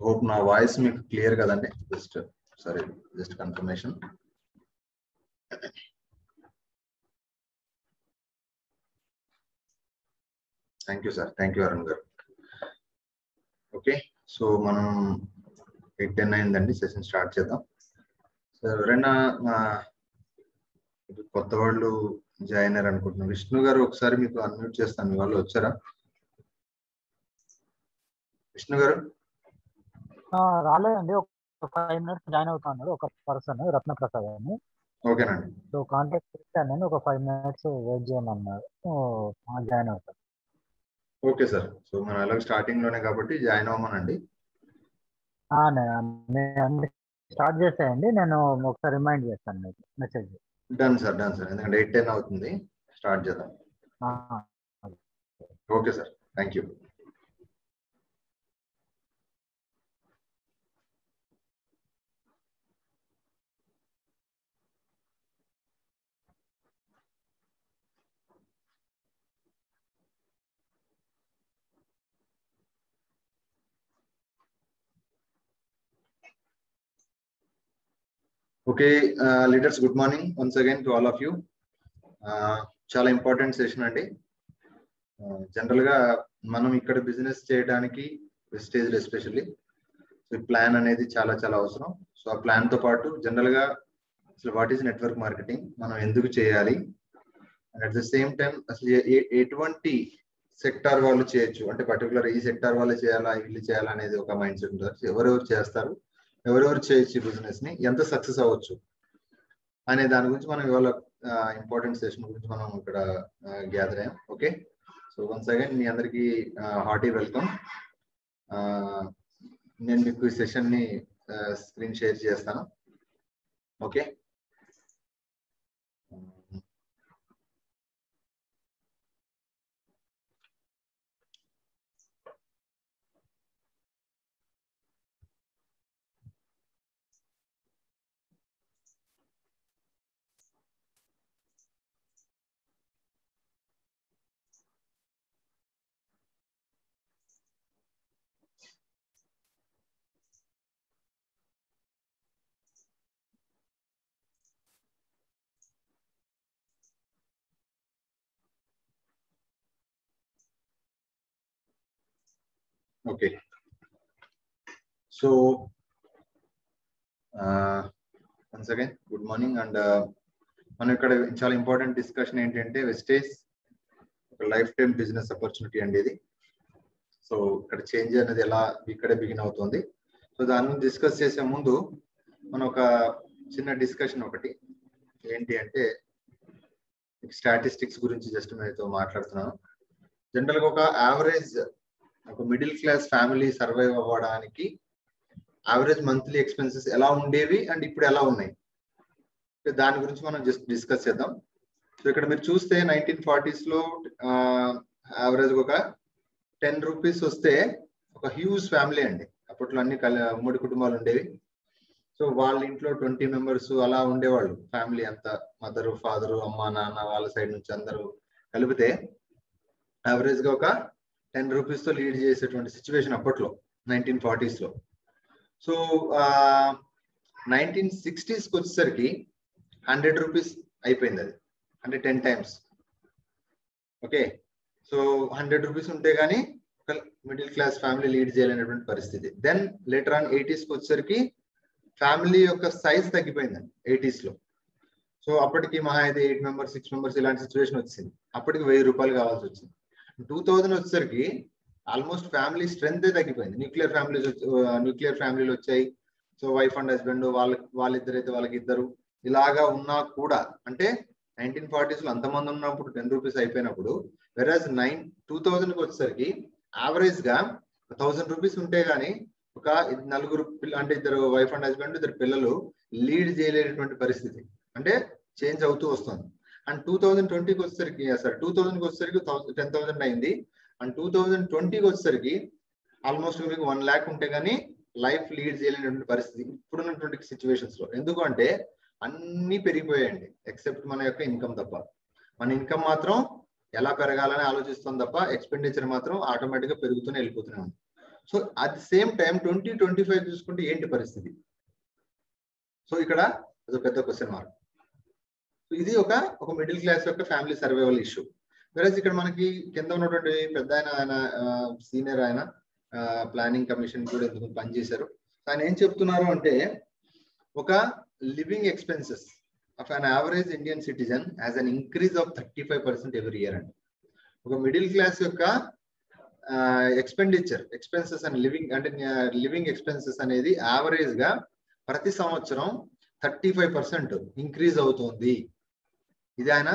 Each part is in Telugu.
హోప్ నా వాయిస్ మీకు క్లియర్ కదండి. Just confirmation. Thank you sir, thank you Arun గారు. ఓకే, సో మనం 8:10 అయిందండి, సెషన్ స్టార్ట్ చేద్దాం. సో ఎవరైనా కొత్త వాళ్ళు జాయిన్ అయ్యారు అనుకుంటున్నాను. విష్ణు గారు ఒకసారి మీకు అన్మ్యూట్ చేస్తాను, మీ వాళ్ళు వచ్చారా? విష్ణు గారు రాలేదండి, ఒక 5 minutes జాయిన్ అవుతాను. ఒక పర్సన్ రత్నప్రసాద్ అని. ఓకేనండి. సో కాంటాక్ట్ చేశాను నేను, ఒక 5 minutes వెయిట్ చేయమన్నారు. జాయిన్ అవుతాను. ఓకే సార్, సో మనం అలాగే స్టార్టింగ్ లోనే కాబట్టి జాయిన్ అవ్వమనండి. స్టార్ట్ చేసేయండి, నేను ఒకసారి రిమైండ్ చేస్తాను మీకు message. Done sir, done sir, ఎందుకంటే 8:10 అవుతుంది, స్టార్ట్ చేద్దాం. Okay sir, thank you. Okay leaders, good morning once again to all of you. చాలా ఇంపార్టెంట్ సెషన్ అండి. జనరల్ గా మనం ఇక్కడ బిజినెస్ చేయడానికి వెస్టేజ్ ఎస్పెషల్లీ ప్లాన్ అనేది చాలా చాలా అవసరం. సో ఆ ప్లాన్ తో పాటు జనరల్ గా అసలు వాట్ ఈస్ నెట్వర్క్ మార్కెటింగ్, మనం ఎందుకు చేయాలి, and at the same time అసలు ఎటువంటి సెక్టార్ వాళ్ళు చేయొచ్చు, అంటే పర్టికులర్ ఈ సెక్టార్ వాళ్ళు చేయాలా వీళ్ళు చేయాలా అనేది ఒక మైండ్ సెట్ ఉంటుంది. ఎవరెవరు చేస్తారు, ఎవరెవరు చేయొచ్చు బిజినెస్ ని, ఎంత సక్సెస్ అవ్వచ్చు అనే దాని గురించి మనం ఇవాళ ఇంపార్టెంట్ సెషన్ గురించి మనం ఇక్కడ గ్యాదర్ అయ్యాం. ఓకే, సో వన్స్ అగైన్ మీ అందరికి హార్టీ వెల్కమ్. నేను మీకు ఈ సెషన్ ని స్క్రీన్ షేర్ చేస్తాను. Okay, okay. So once again good morning. And మనం ఇక్కడ చాలా ఇంపార్టెంట్ డిస్కషన్ ఏంటంటే వెస్టేజ్ ఒక లైఫ్ టైం బిజినెస్ ఆపర్చునిటీ అండి ఇది. సో ఇక్కడ చేంజ్ అనేది ఎలా ఇక్కడే బిగిన్ అవుతుంది. సో దాని గురించి డిస్కస్ చేసే ముందు మనం ఒక చిన్న డిస్కషన్ ఒకటి ఏంటి అంటే స్టాటిస్టిక్స్ గురించి జస్ట్ మీతో మాట్లాడుతున్నాను. జనరల్ గా ఒక యావరేజ్ ఒక మిడిల్ క్లాస్ ఫ్యామిలీ సర్వైవ్ అవ్వడానికి యావరేజ్ మంత్లీ ఎక్స్పెన్సెస్ ఎలా ఉండేవి అండ్ ఇప్పుడు ఎలా ఉన్నాయి, దాని గురించి మనం జస్ట్ డిస్కస్ చేద్దాం. సో ఇక్కడ మీరు చూస్తే 1940s లో యావరేజ్ ఒక 10 రూపీస్ వస్తే ఒక హ్యూజ్ ఫ్యామిలీ అండి. అప్పట్లో అన్ని ఉమ్మడి కుటుంబాలు ఉండేవి. సో వాళ్ళ ఇంట్లో 20 మెంబర్స్ అలా ఉండేవాళ్ళు, ఫ్యామిలీ అంతా, మదరు ఫాదరు అమ్మ నాన్న వాళ్ళ సైడ్ నుంచి అందరూ కలిపితే యావరేజ్ గా ఒక 10 రూపీస్ తో లీడ్ చేసేటువంటి సిచ్యువేషన్ అప్పట్లో 1940s లో. సో 1960s కి వచ్చేసరికి 100 రూపీస్ అయిపోయింది అది, అంటే 10 times. ఓకే, సో 100 రూపీస్ ఉంటే గానీ ఒక మిడిల్ క్లాస్ ఫ్యామిలీ లీడ్ చేయలేనటువంటి పరిస్థితి. దెన్ లేటర్ ఆన్ 80s కి వచ్చేసరికి ఫ్యామిలీ యొక్క సైజ్ తగ్గిపోయిందండి 80s లో. సో అప్పటికి మహా అయితే 8 members 6 members ఇలాంటి సిచ్యువేషన్ వచ్చింది. అప్పటికి 1000 రూపాయలు కావాల్సి వచ్చింది. 2000 వచ్చేసరికి ఆల్మోస్ట్ ఫ్యామిలీ స్ట్రెంత్ తగ్గిపోయింది. న్యూక్లియర్ ఫ్యామిలీలు వచ్చాయి. సో వైఫ్ అండ్ హస్బెండ్ వాళ్ళిద్దరైతే వాళ్ళకి ఇద్దరు ఇలాగా ఉన్నా కూడా, అంటే 1940s లో అంతమంది ఉన్నప్పుడు 10 రూపీస్ అయిపోయినప్పుడు, వెరాజ్ 2000కి వచ్చేసరికి యావరేజ్ గా 1000 రూపీస్ ఉంటే గానీ ఒక నలుగురు అంటే ఇద్దరు వైఫ్ అండ్ హస్బెండ్ ఇద్దరు పిల్లలు లీడ్ చేయలేనటువంటి పరిస్థితి, అంటే చేంజ్ అవుతూ వస్తుంది. అండ్ 2020కి వచ్చేసరికి 2000కి వచ్చేసరికి 10,000 అయింది. అండ్ 2020కి వచ్చేసరికి ఆల్మోస్ట్ మీకు 1 lakh ఉంటే గానీ లైఫ్ లీడ్ చేయలేనటువంటి పరిస్థితి ఇప్పుడున్నటువంటి సిచ్యువేషన్స్ లో. ఎందుకంటే అన్ని పెరిగిపోయాయండి ఎక్సెప్ట్ మన యొక్క ఇన్కమ్ తప్ప. మన ఇన్కమ్ మాత్రం ఎలా పెరగాలని ఆలోచిస్తుంది తప్ప ఎక్స్పెండిచర్ మాత్రం ఆటోమేటిక్ గా పెరుగుతూనే వెళ్ళిపోతూనే ఉంది. So at the same time 2025 చూసుకుంటే ఏంటి పరిస్థితి? సో ఇక్కడ అది పెద్ద క్వశ్చన్ మార్క్. ఇది ఒక మిడిల్ క్లాస్ యొక్క ఫ్యామిలీ సర్వైవల్ ఇష్యూ. వెరస్ ఇక్కడ మనకి కింద ఉన్నటువంటి పెద్ద ఆయన సీనియర్ ఆయన ప్లానింగ్ కమిషన్ కూడా ఎందుకు పనిచేశారు. ఆయన ఏం చెప్తున్నారు అంటే ఒక living expenses of an average Indian citizen has an increase of 35% every year అండి. ఒక మిడిల్ క్లాస్ యొక్క ఎక్స్పెన్సెస్ అండ్ లివింగ్ ఎక్స్పెన్సెస్ అనేది యావరేజ్ గా ప్రతి సంవత్సరం 35% ఇంక్రీజ్ అవుతుంది. ఇది ఆయన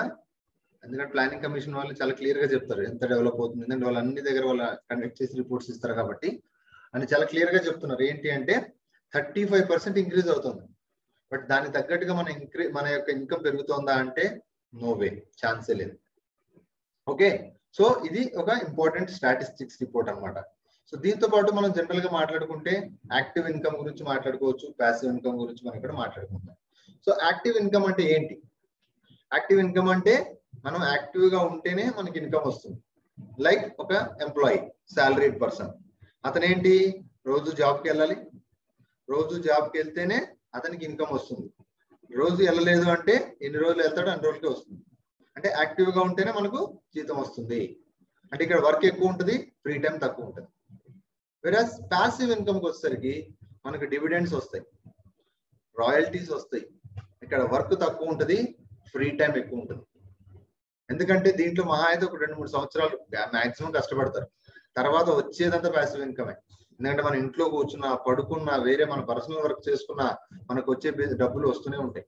ఎందుకంటే ప్లానింగ్ కమిషన్ వాళ్ళు చాలా క్లియర్ గా చెప్తారు ఎంత డెవలప్ అవుతుంది, ఎందుకంటే వాళ్ళు అన్ని దగ్గర వాళ్ళ కండక్ట్ చేసి రిపోర్ట్స్ ఇస్తారు కాబట్టి అని చాలా క్లియర్ గా చెప్తున్నారు. ఏంటి అంటే 35% ఇంక్రీజ్ అవుతుంది. బట్ దానికి తగ్గట్టుగా మన యొక్క ఇన్కమ్ పెరుగుతుందా అంటే నో వే, ఛాన్సే లేదు. ఓకే, సో ఇది ఒక ఇంపార్టెంట్ స్టాటిస్టిక్స్ రిపోర్ట్ అన్నమాట. సో దీంతో పాటు మనం జనరల్ గా మాట్లాడుకుంటే యాక్టివ్ ఇన్కమ్ గురించి మాట్లాడుకోవచ్చు, ప్యాసివ్ ఇన్కమ్ గురించి మనం ఇక్కడ మాట్లాడుకుంటాం. సో యాక్టివ్ ఇన్కమ్ అంటే ఏంటి? యాక్టివ్ ఇన్కమ్ అంటే మనం యాక్టివ్ గా ఉంటేనే మనకి ఇన్కమ్ వస్తుంది. లైక్ ఒక ఎంప్లాయీ, సాలరీడ్ పర్సన్, అతనేంటి రోజు జాబ్కి వెళ్ళాలి, రోజు జాబ్కి వెళ్తేనే అతనికి ఇన్కమ్ వస్తుంది. రోజు వెళ్ళలేదు అంటే ఎన్ని రోజులు వెళ్తాడో అన్ని రోజులకే వస్తుంది. అంటే యాక్టివ్ గా ఉంటేనే మనకు జీతం వస్తుంది. అంటే ఇక్కడ వర్క్ ఎక్కువ ఉంటుంది, ఫ్రీ టైం తక్కువ ఉంటుంది. వెరాస్ ప్యాసివ్ ఇన్కమ్కి వచ్చేసరికి మనకు డివిడెండ్స్ వస్తాయి, రాయల్టీస్ వస్తాయి. ఇక్కడ వర్క్ తక్కువ ఉంటుంది, ఫ్రీ టైం ఎక్కువ ఉంటుంది. ఎందుకంటే దీంట్లో మహా అయితే ఒక 2-3 సంవత్సరాలు మాక్సిమం కష్టపడతారు, తర్వాత వచ్చేదంతా ప్యాసివ్ ఇన్కమే. ఎందుకంటే మన ఇంట్లో కూర్చున్నా, పడుకున్నా, వేరే మన పర్సనల్ వర్క్ చేసుకున్నా మనకు వచ్చే డబ్బులు వస్తూనే ఉంటాయి.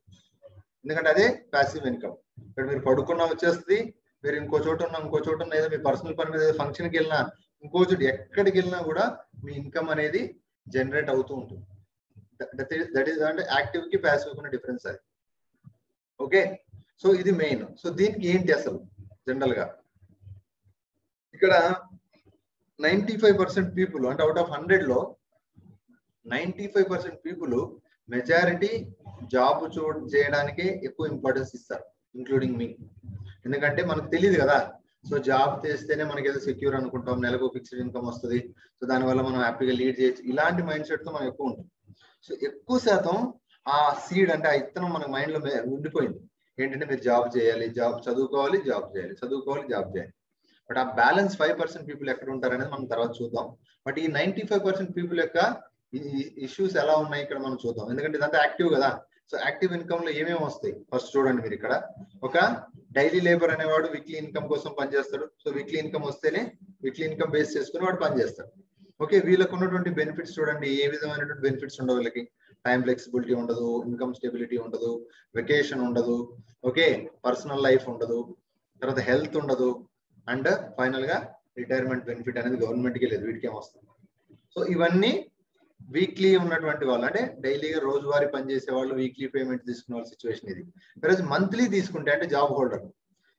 ఎందుకంటే అదే ప్యాసివ్ ఇన్కమ్. ఇక్కడ మీరు పడుకున్నా వచ్చేస్తుంది, మీరు ఇంకో చోట ఉన్నా ఏదో మీ పర్సనల్ పని మీద ఫంక్షన్కి వెళ్ళినా, ఇంకో చోట ఎక్కడికి వెళ్ళినా కూడా మీ ఇన్కమ్ అనేది జనరేట్ అవుతూ ఉంటుంది. దట్ ఈస్ అంటే యాక్టివ్ కి ప్యాసివ్ ఉన్న డిఫరెన్స్ అది. ఓకే, సో ఇది మెయిన్. సో దీనికి ఏంటి అసలు జనరల్ గా ఇక్కడ 95% పీపుల్, అంటే అవుట్ ఆఫ్ 100 లో 95% పీపుల్ మెజారిటీ జాబ్ చేయడానికే ఎక్కువ ఇంపార్టెన్స్ ఇస్తారు, ఇంక్లూడింగ్ మీ. ఎందుకంటే మనకు తెలియదు కదా, సో జాబ్ చేస్తేనే మనకి ఏదో సెక్యూర్ అనుకుంటాం, నెలకు ఫిక్స్డ్ ఇన్కమ్ వస్తుంది, సో దానివల్ల మనం హ్యాపీగా లీడ్ చేయొచ్చు, ఇలాంటి మైండ్ సెట్ తో మనం ఎక్కువ ఉంటుంది. సో ఎక్కువ శాతం ఆ సీడ్ అంటే ఆ ఇత్తనం మన మైండ్ లో ఉండిపోయింది. ఏంటంటే మీరు జాబ్ చేయాలి, చదువుకోవాలి, జాబ్ చేయాలి. బట్ ఆ బ్యాలెన్స్ 5% పీపుల్ ఎక్కడ ఉంటారు అనేది మనం తర్వాత చూద్దాం. బట్ ఈ 95% పీపుల్ యొక్క ఇష్యూస్ ఎలా ఉన్నాయి ఇక్కడ మనం చూద్దాం. ఎందుకంటే ఇదంతా యాక్టివ్ కదా. సో యాక్టివ్ ఇన్కమ్ లో ఏమేమి వస్తాయి ఫస్ట్ చూడండి మీరు. ఇక్కడ ఒక డైలీ లేబర్ అనేవాడు వీక్లీ ఇన్కమ్ కోసం పనిచేస్తాడు. సో వీక్లీ ఇన్కమ్ వస్తేనే వీక్లీ ఇన్కమ్ బేస్ చేసుకుని వాడు పనిచేస్తాడు. ఓకే, వీళ్ళకు ఉన్నటువంటి బెనిఫిట్స్ చూడండి, ఏ విధమైనటువంటి బెనిఫిట్స్ ఉండవు వీళ్ళకి. టైం ఫ్లెక్సిబిలిటీ ఉండదు, ఇన్కమ్ స్టెబిలిటీ ఉండదు, వెకేషన్ ఉండదు, ఓకే, పర్సనల్ లైఫ్ ఉండదు, తర్వాత హెల్త్ ఉండదు, అండ్ ఫైనల్ గా రిటైర్మెంట్ బెనిఫిట్ అనేది గవర్నమెంట్ కి లేదు, వీటికి ఏమొస్తుంది. సో ఇవన్నీ వీక్లీ ఉన్నటువంటి వాళ్ళు, అంటే డైలీగా రోజువారీ పనిచేసే వాళ్ళు వీక్లీ పేమెంట్ తీసుకునే వాళ్ళ సిచ్యువేషన్ ఇది. ఈరోజు మంత్లీ తీసుకుంటే అంటే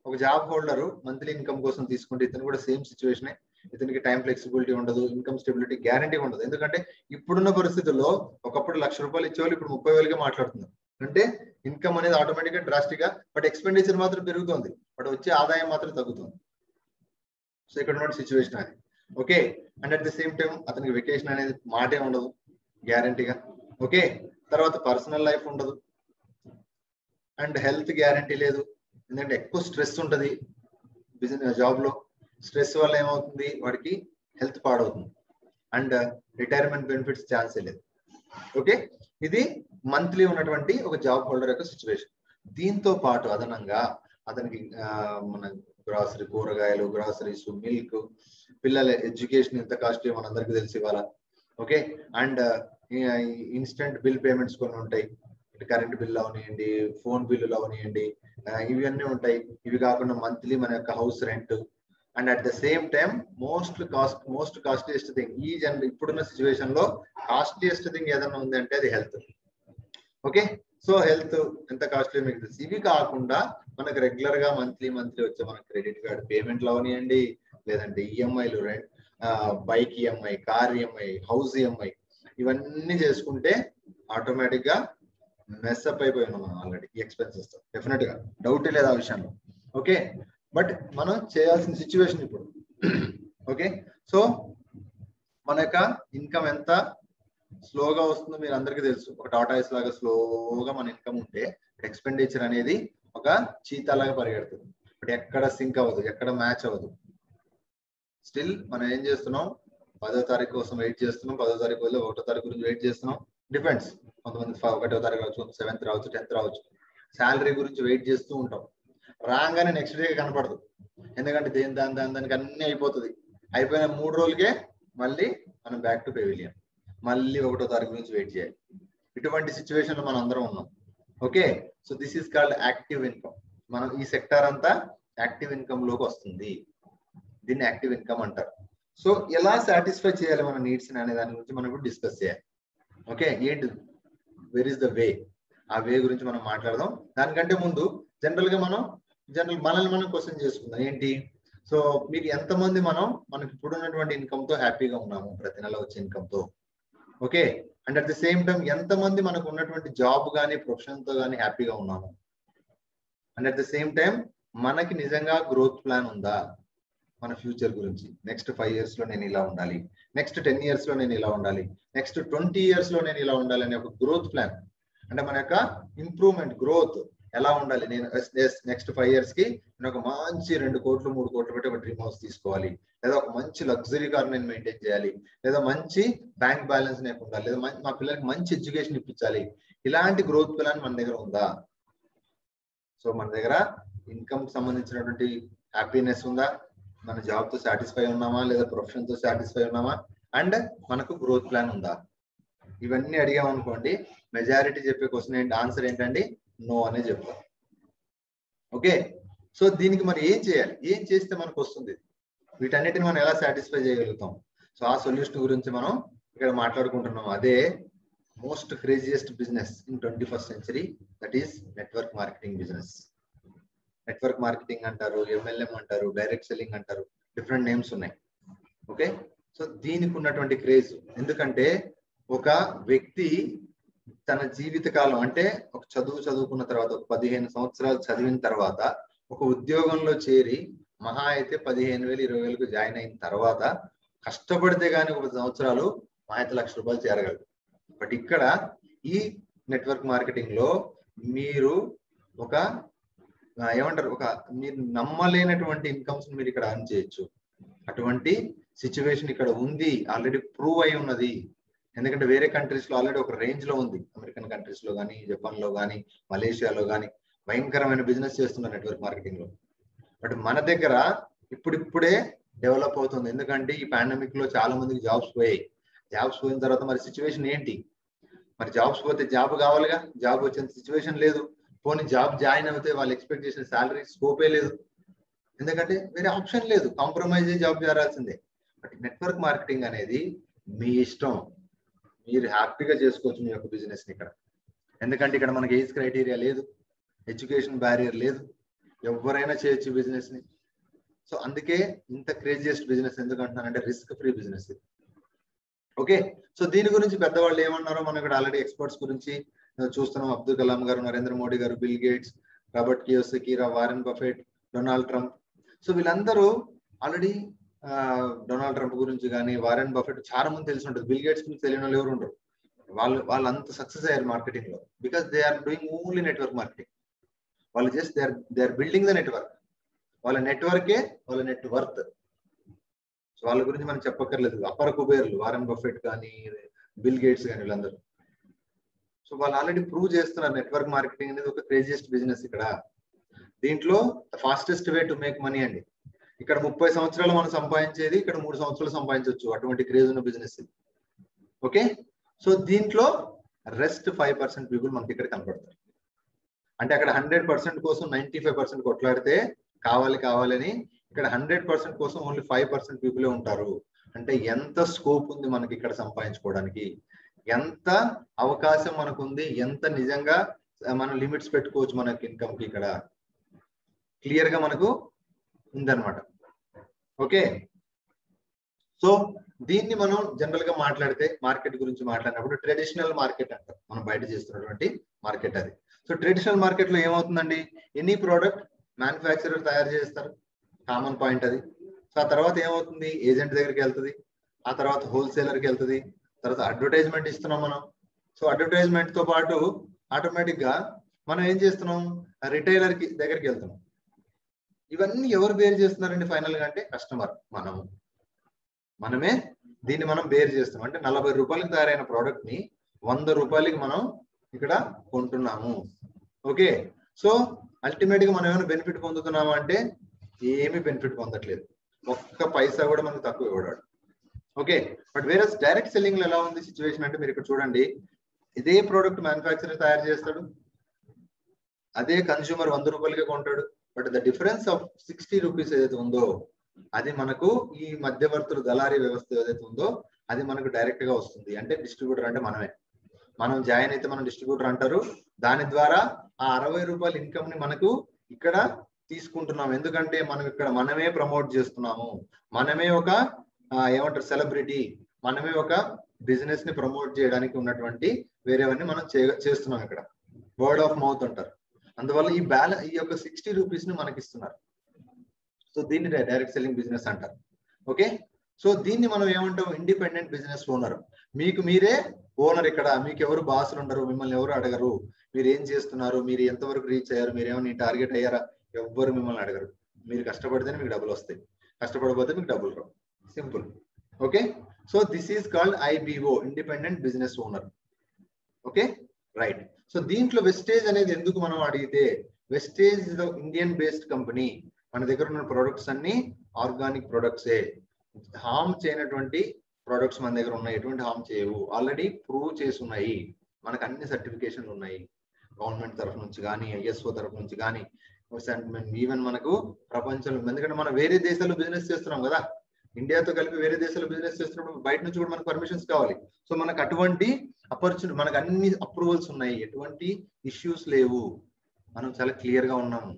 ఒక జాబ్ హోల్డర్ మంత్లీ ఇన్కమ్ కోసం తీసుకుంటే ఇతను కూడా సేమ్ సిచ్యువేషనే. ఇతనికి టైం ఫ్లెక్సిబిలిటీ ఉండదు, ఇన్కమ్ స్టెబిలిటీ గ్యారంటీ ఉండదు. ఎందుకంటే ఇప్పుడున్న పరిస్థితుల్లో ఒకప్పుడు ₹1,00,000 ఇచ్చేవాళ్ళు ఇప్పుడు 30,000గా మాట్లాడుతున్నారు. అంటే ఇన్కమ్ అనేది ఆటోమేటిక్ గా డ్రాస్టిక్ గా, బట్ ఎక్స్పెండిచర్ మాత్రం పెరుగుతుంది, బట్ వచ్చే ఆదాయం మాత్రం తగ్గుతుంది. సో ఇక్కడ ఉన్న సిచ్యువేషన్ అది. Okay, and at the same time అతనికి వెకేషన్ అనేది మాటే ఉండదు గ్యారంటీగా. ఓకే, తర్వాత పర్సనల్ లైఫ్ ఉండదు, అండ్ హెల్త్ గ్యారంటీ లేదు. ఎందుకంటే ఎక్కువ స్ట్రెస్ ఉంటుంది బిజినెస్ జాబ్ లో. స్ట్రెస్ వల్ల ఏమవుతుంది, వాడికి హెల్త్ పాడవుతుంది, అండ్ రిటైర్మెంట్ బెనిఫిట్స్ ఛాన్సే లేదు. ఓకే, ఇది మంత్లీ ఉన్నటువంటి ఒక జాబ్ హోల్డర్ యొక్క సిచ్యువేషన్. దీంతో పాటు అదనంగా అతనికి మన గ్రాసరీ, కూరగాయలు, గ్రాసరీస్, మిల్క్, పిల్లల ఎడ్యుకేషన్ ఎంత కాస్ట్ మనందరికీ తెలిసి ఇవ్వాలా. Okay, and instant bill payments కొన్ని ఉంటాయి, కరెంట్ బిల్ అవనివ్వండి, ఫోన్ బిల్లులు అవనివ్వండి, ఇవన్నీ ఉంటాయి. ఇవి కాకుండా మంత్లీ మన యొక్క house rent, and at the same time most costliest thing ఇప్పుడున్న సిచ్యువేషన్ లో కాస్ట్లీయెస్ట్ థింగ్ ఏదైనా ఉంది అంటే అది హెల్త్. ఓకే, సో హెల్త్ ఎంత కాస్ట్లీ మీకు తెలుసు. ఇవి కాకుండా మనకు రెగ్యులర్ గా మంత్లీ వచ్చే మన క్రెడిట్ కార్డ్ పేమెంట్లు అవనివ్వండి, లేదంటే ఈఎంఐలు, bike EMI, car EMI, house EMI, ఇవన్నీ చేసుకుంటే ఆటోమేటిక్ గా మెస్అప్ అయిపోయి ఉన్నాం మనం ఆల్రెడీ ఈ ఎక్స్పెన్సెస్ తో. డెఫినెట్ గా డౌట్ లేదు ఆ విషయంలో. ఓకే, బట్ మనం చేయాల్సిన సిచ్యువేషన్ ఇప్పుడు. ఓకే, సో మన యొక్క ఇన్కమ్ ఎంత స్లోగా వస్తుందో మీరు అందరికీ తెలుసు. ఒక టాటాయిస్ లాగా స్లోగా మన ఇన్కమ్ ఉంటే ఎక్స్పెండిచర్ అనేది ఒక చీతా లాగా పరిగెడుతుంది. బట్ ఎక్కడ సింక్ అవ్వదు, ఎక్కడ మ్యాచ్ అవ్వదు. స్టిల్ మనం ఏం చేస్తున్నాం, 10వ తారీఖు కోసం వెయిట్ చేస్తున్నాం, 10వ తారీఖు వల్ల 1వ తారీఖు గురించి వెయిట్ చేస్తున్నాం. డిపెండ్స్, కొంతమంది 1వ తారీఖు రావచ్చు, 7th రావచ్చు, 10th రావచ్చు. శాలరీ గురించి వెయిట్ చేస్తూ ఉంటాం. రాగానే నెక్స్ట్ డే కనపడదు, ఎందుకంటే దానికి అన్ని అయిపోతుంది. అయిపోయిన 3 రోజులకే మళ్ళీ మనం బ్యాక్ టు పెవిలియన్, మళ్ళీ 1వ తారీఖు గురించి వెయిట్ చేయాలి. ఇటువంటి సిచ్యువేషన్ లో మనం అందరం ఉన్నాం. Okay, so this is called active income. మనం ఈ సెక్టార్ అంతా యాక్టివ్ ఇన్కమ్ లోకి వస్తుంది. దీన్ని యాక్టివ్ ఇన్కమ్ అంటారు. సో ఎలా సాటిస్ఫై చేయాలి మన నీడ్స్ అనే దాని గురించి మనం ఇప్పుడు డిస్కస్ చేయాలి. ఓకే, ఏంటి, వేర్ ఇస్ ద వే, ఆ వే గురించి మనం మాట్లాడదాం. దానికంటే ముందు మనల్ని మనం క్వశ్చన్ చేసుకుందాం. ఏంటి, సో మీకు ఎంతమంది మనకి ఇప్పుడున్నటువంటి ఇన్కమ్ తో హ్యాపీగా ఉన్నాము, ప్రతి నెల వచ్చే ఇన్కమ్ తో? Okay, and at the same time ఎంతమంది మనకు ఉన్నటువంటి జాబ్ కానీ ప్రొఫెషన్ తో కానీ హ్యాపీగా ఉన్నాము? And at the same time మనకి నిజంగా గ్రోత్ ప్లాన్ ఉందా మన ఫ్యూచర్ గురించి? నెక్స్ట్ 5 years లో నేను ఇలా ఉండాలి, నెక్స్ట్ 10 years లో నేను ఇలా ఉండాలి, నెక్స్ట్ 20 years లో నేను ఇలా ఉండాలి అనే ఒక గ్రోత్ ప్లాన్. అంటే మన యొక్క ఇంప్రూవ్మెంట్, గ్రోత్ ఎలా ఉండాలి? నేను నెక్స్ట్ 5 years కి నేను ఒక మంచి 2 కోట్లు 3 కోట్లు పెట్టి ఒక డ్రీమ్ హౌస్ తీసుకోవాలి, లేదా ఒక మంచి లగ్జరీ కార్ నేను మెయింటైన్ చేయాలి, లేదా మంచి బ్యాంక్ బ్యాలెన్స్ నాకు ఉండాలి, లేదా మా పిల్లలకి మంచి ఎడ్యుకేషన్ ఇప్పించాలి. ఇలాంటి గ్రోత్ ప్లాన్ మన దగ్గర ఉందా? సో మన దగ్గర ఇన్కమ్ సంబంధించినటువంటి హ్యాపీనెస్ ఉందా? మన జాబ్ తో సాటిస్ఫై ఉన్నామా, లేదా ప్రొఫెషన్ తో సాటిస్ఫై ఉన్నామా? అండ్ మనకు గ్రోత్ ప్లాన్ ఉందా? ఇవన్నీ అడిగామనుకోండి, మెజారిటీ చెప్పే క్వశ్చన్ ఏంటి, ఆన్సర్ ఏంటండి? నో అనే చెప్తాం. ఓకే, సో దీనికి మరి ఏం చేయాలి, ఏం చేస్తే మనకు వస్తుంది, వీటన్నిటిని మనం ఎలా సాటిస్ఫై చేయగలుగుతాం? సో ఆ సొల్యూషన్ గురించి మనం ఇక్కడ మాట్లాడుకుంటున్నాం. అదే most craziest business in 21st century, that is network marketing business. Network marketing అంటారు, MLM అంటారు, డైరెక్ట్ సెల్లింగ్ అంటారు, డిఫరెంట్ నేమ్స్ ఉన్నాయి. ఓకే, సో దీనికి ఉన్నటువంటి క్రేజ్, ఎందుకంటే ఒక వ్యక్తి తన జీవిత కాలం, అంటే ఒక చదువుకున్న తర్వాత, ఒక 15 సంవత్సరాలు చదివిన తర్వాత, ఒక ఉద్యోగంలో చేరి మహా అయితే 15,000 20,000 జాయిన్ అయిన తర్వాత కష్టపడితే గానీ ఒక 10 సంవత్సరాలు మహా అయితే ₹1,00,000 చేరగలరు. బట్ ఇక్కడ ఈ నెట్వర్క్ మార్కెటింగ్ లో మీరు మీరు నమ్మలేనటువంటి ఇన్కమ్స్ మీరు ఇక్కడ ఎర్న్ చేయొచ్చు. అటువంటి సిచ్యువేషన్ ఇక్కడ ఉంది, ఆల్రెడీ ప్రూవ్ అయి ఉన్నది. ఎందుకంటే వేరే కంట్రీస్ లో ఆల్రెడీ ఒక రేంజ్ లో ఉంది. అమెరికన్ కంట్రీస్ లో కానీ, జపాన్ లో కానీ, మలేషియాలో కానీ భయంకరమైన బిజినెస్ చేస్తున్నారు నెట్వర్క్ మార్కెటింగ్ లో. బట్ మన దగ్గర ఇప్పుడిప్పుడే డెవలప్ అవుతుంది. ఎందుకంటే ఈ పాండమిక్ లో చాలా మందికి జాబ్స్ పోయాయి. జాబ్స్ పోయిన తర్వాత మరి సిచ్యువేషన్ ఏంటి? మరి జాబ్స్ పోతే జాబ్ కావాలిగా, జాబ్ వచ్చేంత సిచ్యువేషన్ లేదు. పోనీ జాబ్ జాయిన్ అవుతే వాళ్ళు ఎక్స్పెక్ట్ చేసిన శాలరీ స్కోపే లేదు, ఎందుకంటే వేరే ఆప్షన్ లేదు, కాంప్రమైజ్ అయ్యి జాబ్ చేరాల్సిందే. బట్ నెట్వర్క్ మార్కెటింగ్ అనేది మీ ఇష్టం, మీరు హ్యాపీగా చేసుకోవచ్చు మీ యొక్క బిజినెస్ ని ఇక్కడ. ఎందుకంటే ఇక్కడ మనకి ఏజ్ క్రైటీరియా లేదు, ఎడ్యుకేషన్ బ్యారియర్ లేదు, ఎవరైనా చేయొచ్చు బిజినెస్ ని. సో అందుకే ఇంత క్రేజియస్ట్ బిజినెస్ ఎందుకు అంటున్నానంటే రిస్క్ ఫ్రీ బిజినెస్ ఇది. ఓకే, సో దీని గురించి పెద్దవాళ్ళు ఏమన్నారో మనం ఇక్కడ ఆల్రెడీ ఎక్స్పర్ట్స్ గురించి చూస్తున్నాం. అబ్దుల్ కలాం గారు, నరేంద్ర మోడీ గారు, bill gates, Robert Kiyosaki, Warren Buffett, Donald Trump. So వీళ్ళందరూ ఆల్రెడీ డొనాల్డ్ ట్రంప్ గురించి కానీ, వారెన్ బఫెట్ చాలా మంది తెలిసి ఉంటుంది. బిల్ గేట్స్ గురించి తెలియని వాళ్ళు ఎవరు ఉండరు. వాళ్ళు అంత సక్సెస్ అయ్యారు మార్కెటింగ్ లో, because they are doing only network marketing. వాళ్ళు just they are building the network. వాళ్ళ నెట్వర్కే వాళ్ళ నెట్ వర్త్. సో వాళ్ళ గురించి మనం చెప్పక్కర్లేదు. అపర కుబేర్లు వారెన్ బఫెట్ కానీ, బిల్ గేట్స్ కానీ, వీళ్ళందరూ. సో వాళ్ళు ఆల్రెడీ ప్రూవ్ చేస్తున్నారు నెట్వర్క్ మార్కెటింగ్ అనేది ఒక క్రేజియస్ట్ బిజినెస్. ఇక్కడ దీంట్లో fastest way to make money అండి. ఇక్కడ 30 సంవత్సరాలు మనం సంపాదించేది ఇక్కడ 3 సంవత్సరాలు సంపాదించవచ్చు, అటువంటి క్రేజ్ ఉన్న బిజినెస్ ఇది. ఓకే, సో దీంట్లో రెస్ట్ 5% పీపుల్ మనకి ఇక్కడ కనపడతారు. అంటే అక్కడ 100% కోసం 95% కొట్లాడితే కావాలని, ఇక్కడ 100% కోసం ఓన్లీ 5% పీపులే ఉంటారు. అంటే ఎంత స్కోప్ ఉంది మనకి ఇక్కడ సంపాదించుకోవడానికి, ఎంత అవకాశం మనకు ఉంది, ఎంత నిజంగా మనం లిమిట్స్ పెట్టుకోవచ్చు మనకి ఇన్కమ్ కి, ఇక్కడ క్లియర్ గా మనకు ఉందన్నమాట. ఓకే, సో దీన్ని మనం జనరల్ గా మాట్లాడితే, మార్కెట్ గురించి మాట్లాడినప్పుడు ట్రెడిషనల్ మార్కెట్ అంటారు, మనం బయట చేస్తున్నటువంటి మార్కెట్ అది. సో ట్రెడిషనల్ మార్కెట్ లో ఏమవుతుందండి, ఎనీ ప్రోడక్ట్ మ్యానుఫ్యాక్చరర్ తయారు చేస్తారు, కామన్ పాయింట్ అది. సో ఆ తర్వాత ఏమవుతుంది, ఏజెంట్ దగ్గరికి వెళ్తుంది. ఆ తర్వాత హోల్సేలర్కి వెళ్తుంది, తర్వాత అడ్వర్టైజ్మెంట్ ఇస్తున్నాం మనం. సో అడ్వర్టైజ్మెంట్ తో పాటు ఆటోమేటిక్ గా మనం ఏం చేస్తున్నాం, రిటైలర్ కి దగ్గరికి వెళ్తున్నాం. ఇవన్నీ ఎవరు బేర్ చేస్తున్నారండి ఫైనల్ గా అంటే కస్టమర్, మనమే దీన్ని మనం బేర్ చేస్తాం. అంటే 40 రూపాయలకు తయారైన ప్రోడక్ట్ ని 100 రూపాయలకి మనం ఇక్కడ కొంటున్నాము. ఓకే, సో అల్టిమేట్ గా మనం ఏమైనా బెనిఫిట్ పొందుతున్నామా అంటే ఏమీ బెనిఫిట్ పొందట్లేదు, ఒక్క పైసా కూడా మనకు తక్కువ ఇవ్వడాడు. ఓకే, బట్ వేరే డైరెక్ట్ సెల్లింగ్ లో ఎలా ఉంది సిచ్యువేషన్ అంటే మీరు ఇక్కడ చూడండి, ఇదే ప్రోడక్ట్ మ్యానుఫ్యాక్చరర్ తయారు చేస్తాడు, అదే కన్స్యూమర్ 100 రూపాయలకే కొంటాడు. But the difference of 60 rupees ఏదైతే ఉందో అది మనకు ఈ మధ్యవర్తులు దళారీ వ్యవస్థ ఏదైతే ఉందో అది మనకు డైరెక్ట్ గా వస్తుంది. అంటే డిస్ట్రిబ్యూటర్ అంటే మనమే, మనం జాయిన్ అయితే మనం డిస్ట్రిబ్యూటర్ అంటారు. దాని ద్వారా ఆ 60 రూపాయల ఇన్కమ్ ని మనకు ఇక్కడ తీసుకుంటున్నాం. ఎందుకంటే మనం ఇక్కడ మనమే ప్రమోట్ చేస్తున్నాము, మనమే ఒక ఏమంటారు సెలబ్రిటీ, మనమే ఒక బిజినెస్ ని ప్రమోట్ చేయడానికి ఉన్నటువంటి వేరేవన్నీ మనం చేస్తున్నాం. ఇక్కడ వర్డ్ ఆఫ్ మౌత్ అంటారు. అందువల్ల ఈ యొక్క 60 రూపీస్ ని మనకి ఇస్తున్నారు. సో దీన్ని డైరెక్ట్ సెల్లింగ్ బిజినెస్ అంటారు. ఓకే, సో దీన్ని మనం ఏమంటాం, ఇండిపెండెంట్ బిజినెస్ ఓనర్. మీకు మీరే ఓనర్, ఇక్కడ మీకు ఎవరు బాసులు ఉండరు, మిమ్మల్ని ఎవరు అడగరు, మీరు ఏం చేస్తున్నారు, మీరు ఎంతవరకు రీచ్ అయ్యారు, మీరు ఏమైనా టార్గెట్ అయ్యారా, ఎవ్వరు మిమ్మల్ని అడగరు. మీరు కష్టపడితేనే మీకు డబ్బులు వస్తాయి, కష్టపడకపోతే మీకు డబ్బులు రావు, simple. Okay, so this is called IBO, independent business owner. Okay right. So దీంట్లో వెస్టేజ్ అనేది ఎందుకు మనం అడిగితే, Vestige is the Indian based company. మన దగ్గర ఉన్న ప్రొడక్ట్స్ అన్ని ఆర్గానిక్ ప్రొడక్ట్సే, హార్మ్ చేయనటువంటి ప్రొడక్ట్స్ మన దగ్గర ఉన్నాయి, ఎటువంటి హార్మ్ చేయవు, ఆల్రెడీ ప్రూవ్ చేసి ఉన్నాయి, మనకు అన్ని సర్టిఫికేషన్లు ఉన్నాయి గవర్నమెంట్ తరఫు నుంచి కానీ, ఐఎస్ఓ తరఫు నుంచి కానీ, ఈవెన్ మనకు ప్రపంచంలో. ఎందుకంటే మనం వేరే దేశాల్లో బిజినెస్ చేస్తున్నాం కదా, ఇండియాతో కలిపి వేరే దేశాల్లో బిజినెస్ చేస్తున్నప్పుడు బయట నుంచి కూడా మనకు పర్మిషన్స్ కావాలి. సో మనకు అటువంటి ఆపర్చునిటీ, మనకు అన్ని అప్రూవల్స్ ఉన్నాయి, ఎటువంటి ఇష్యూస్ లేవు, మనం చాలా క్లియర్ గా ఉన్నాము.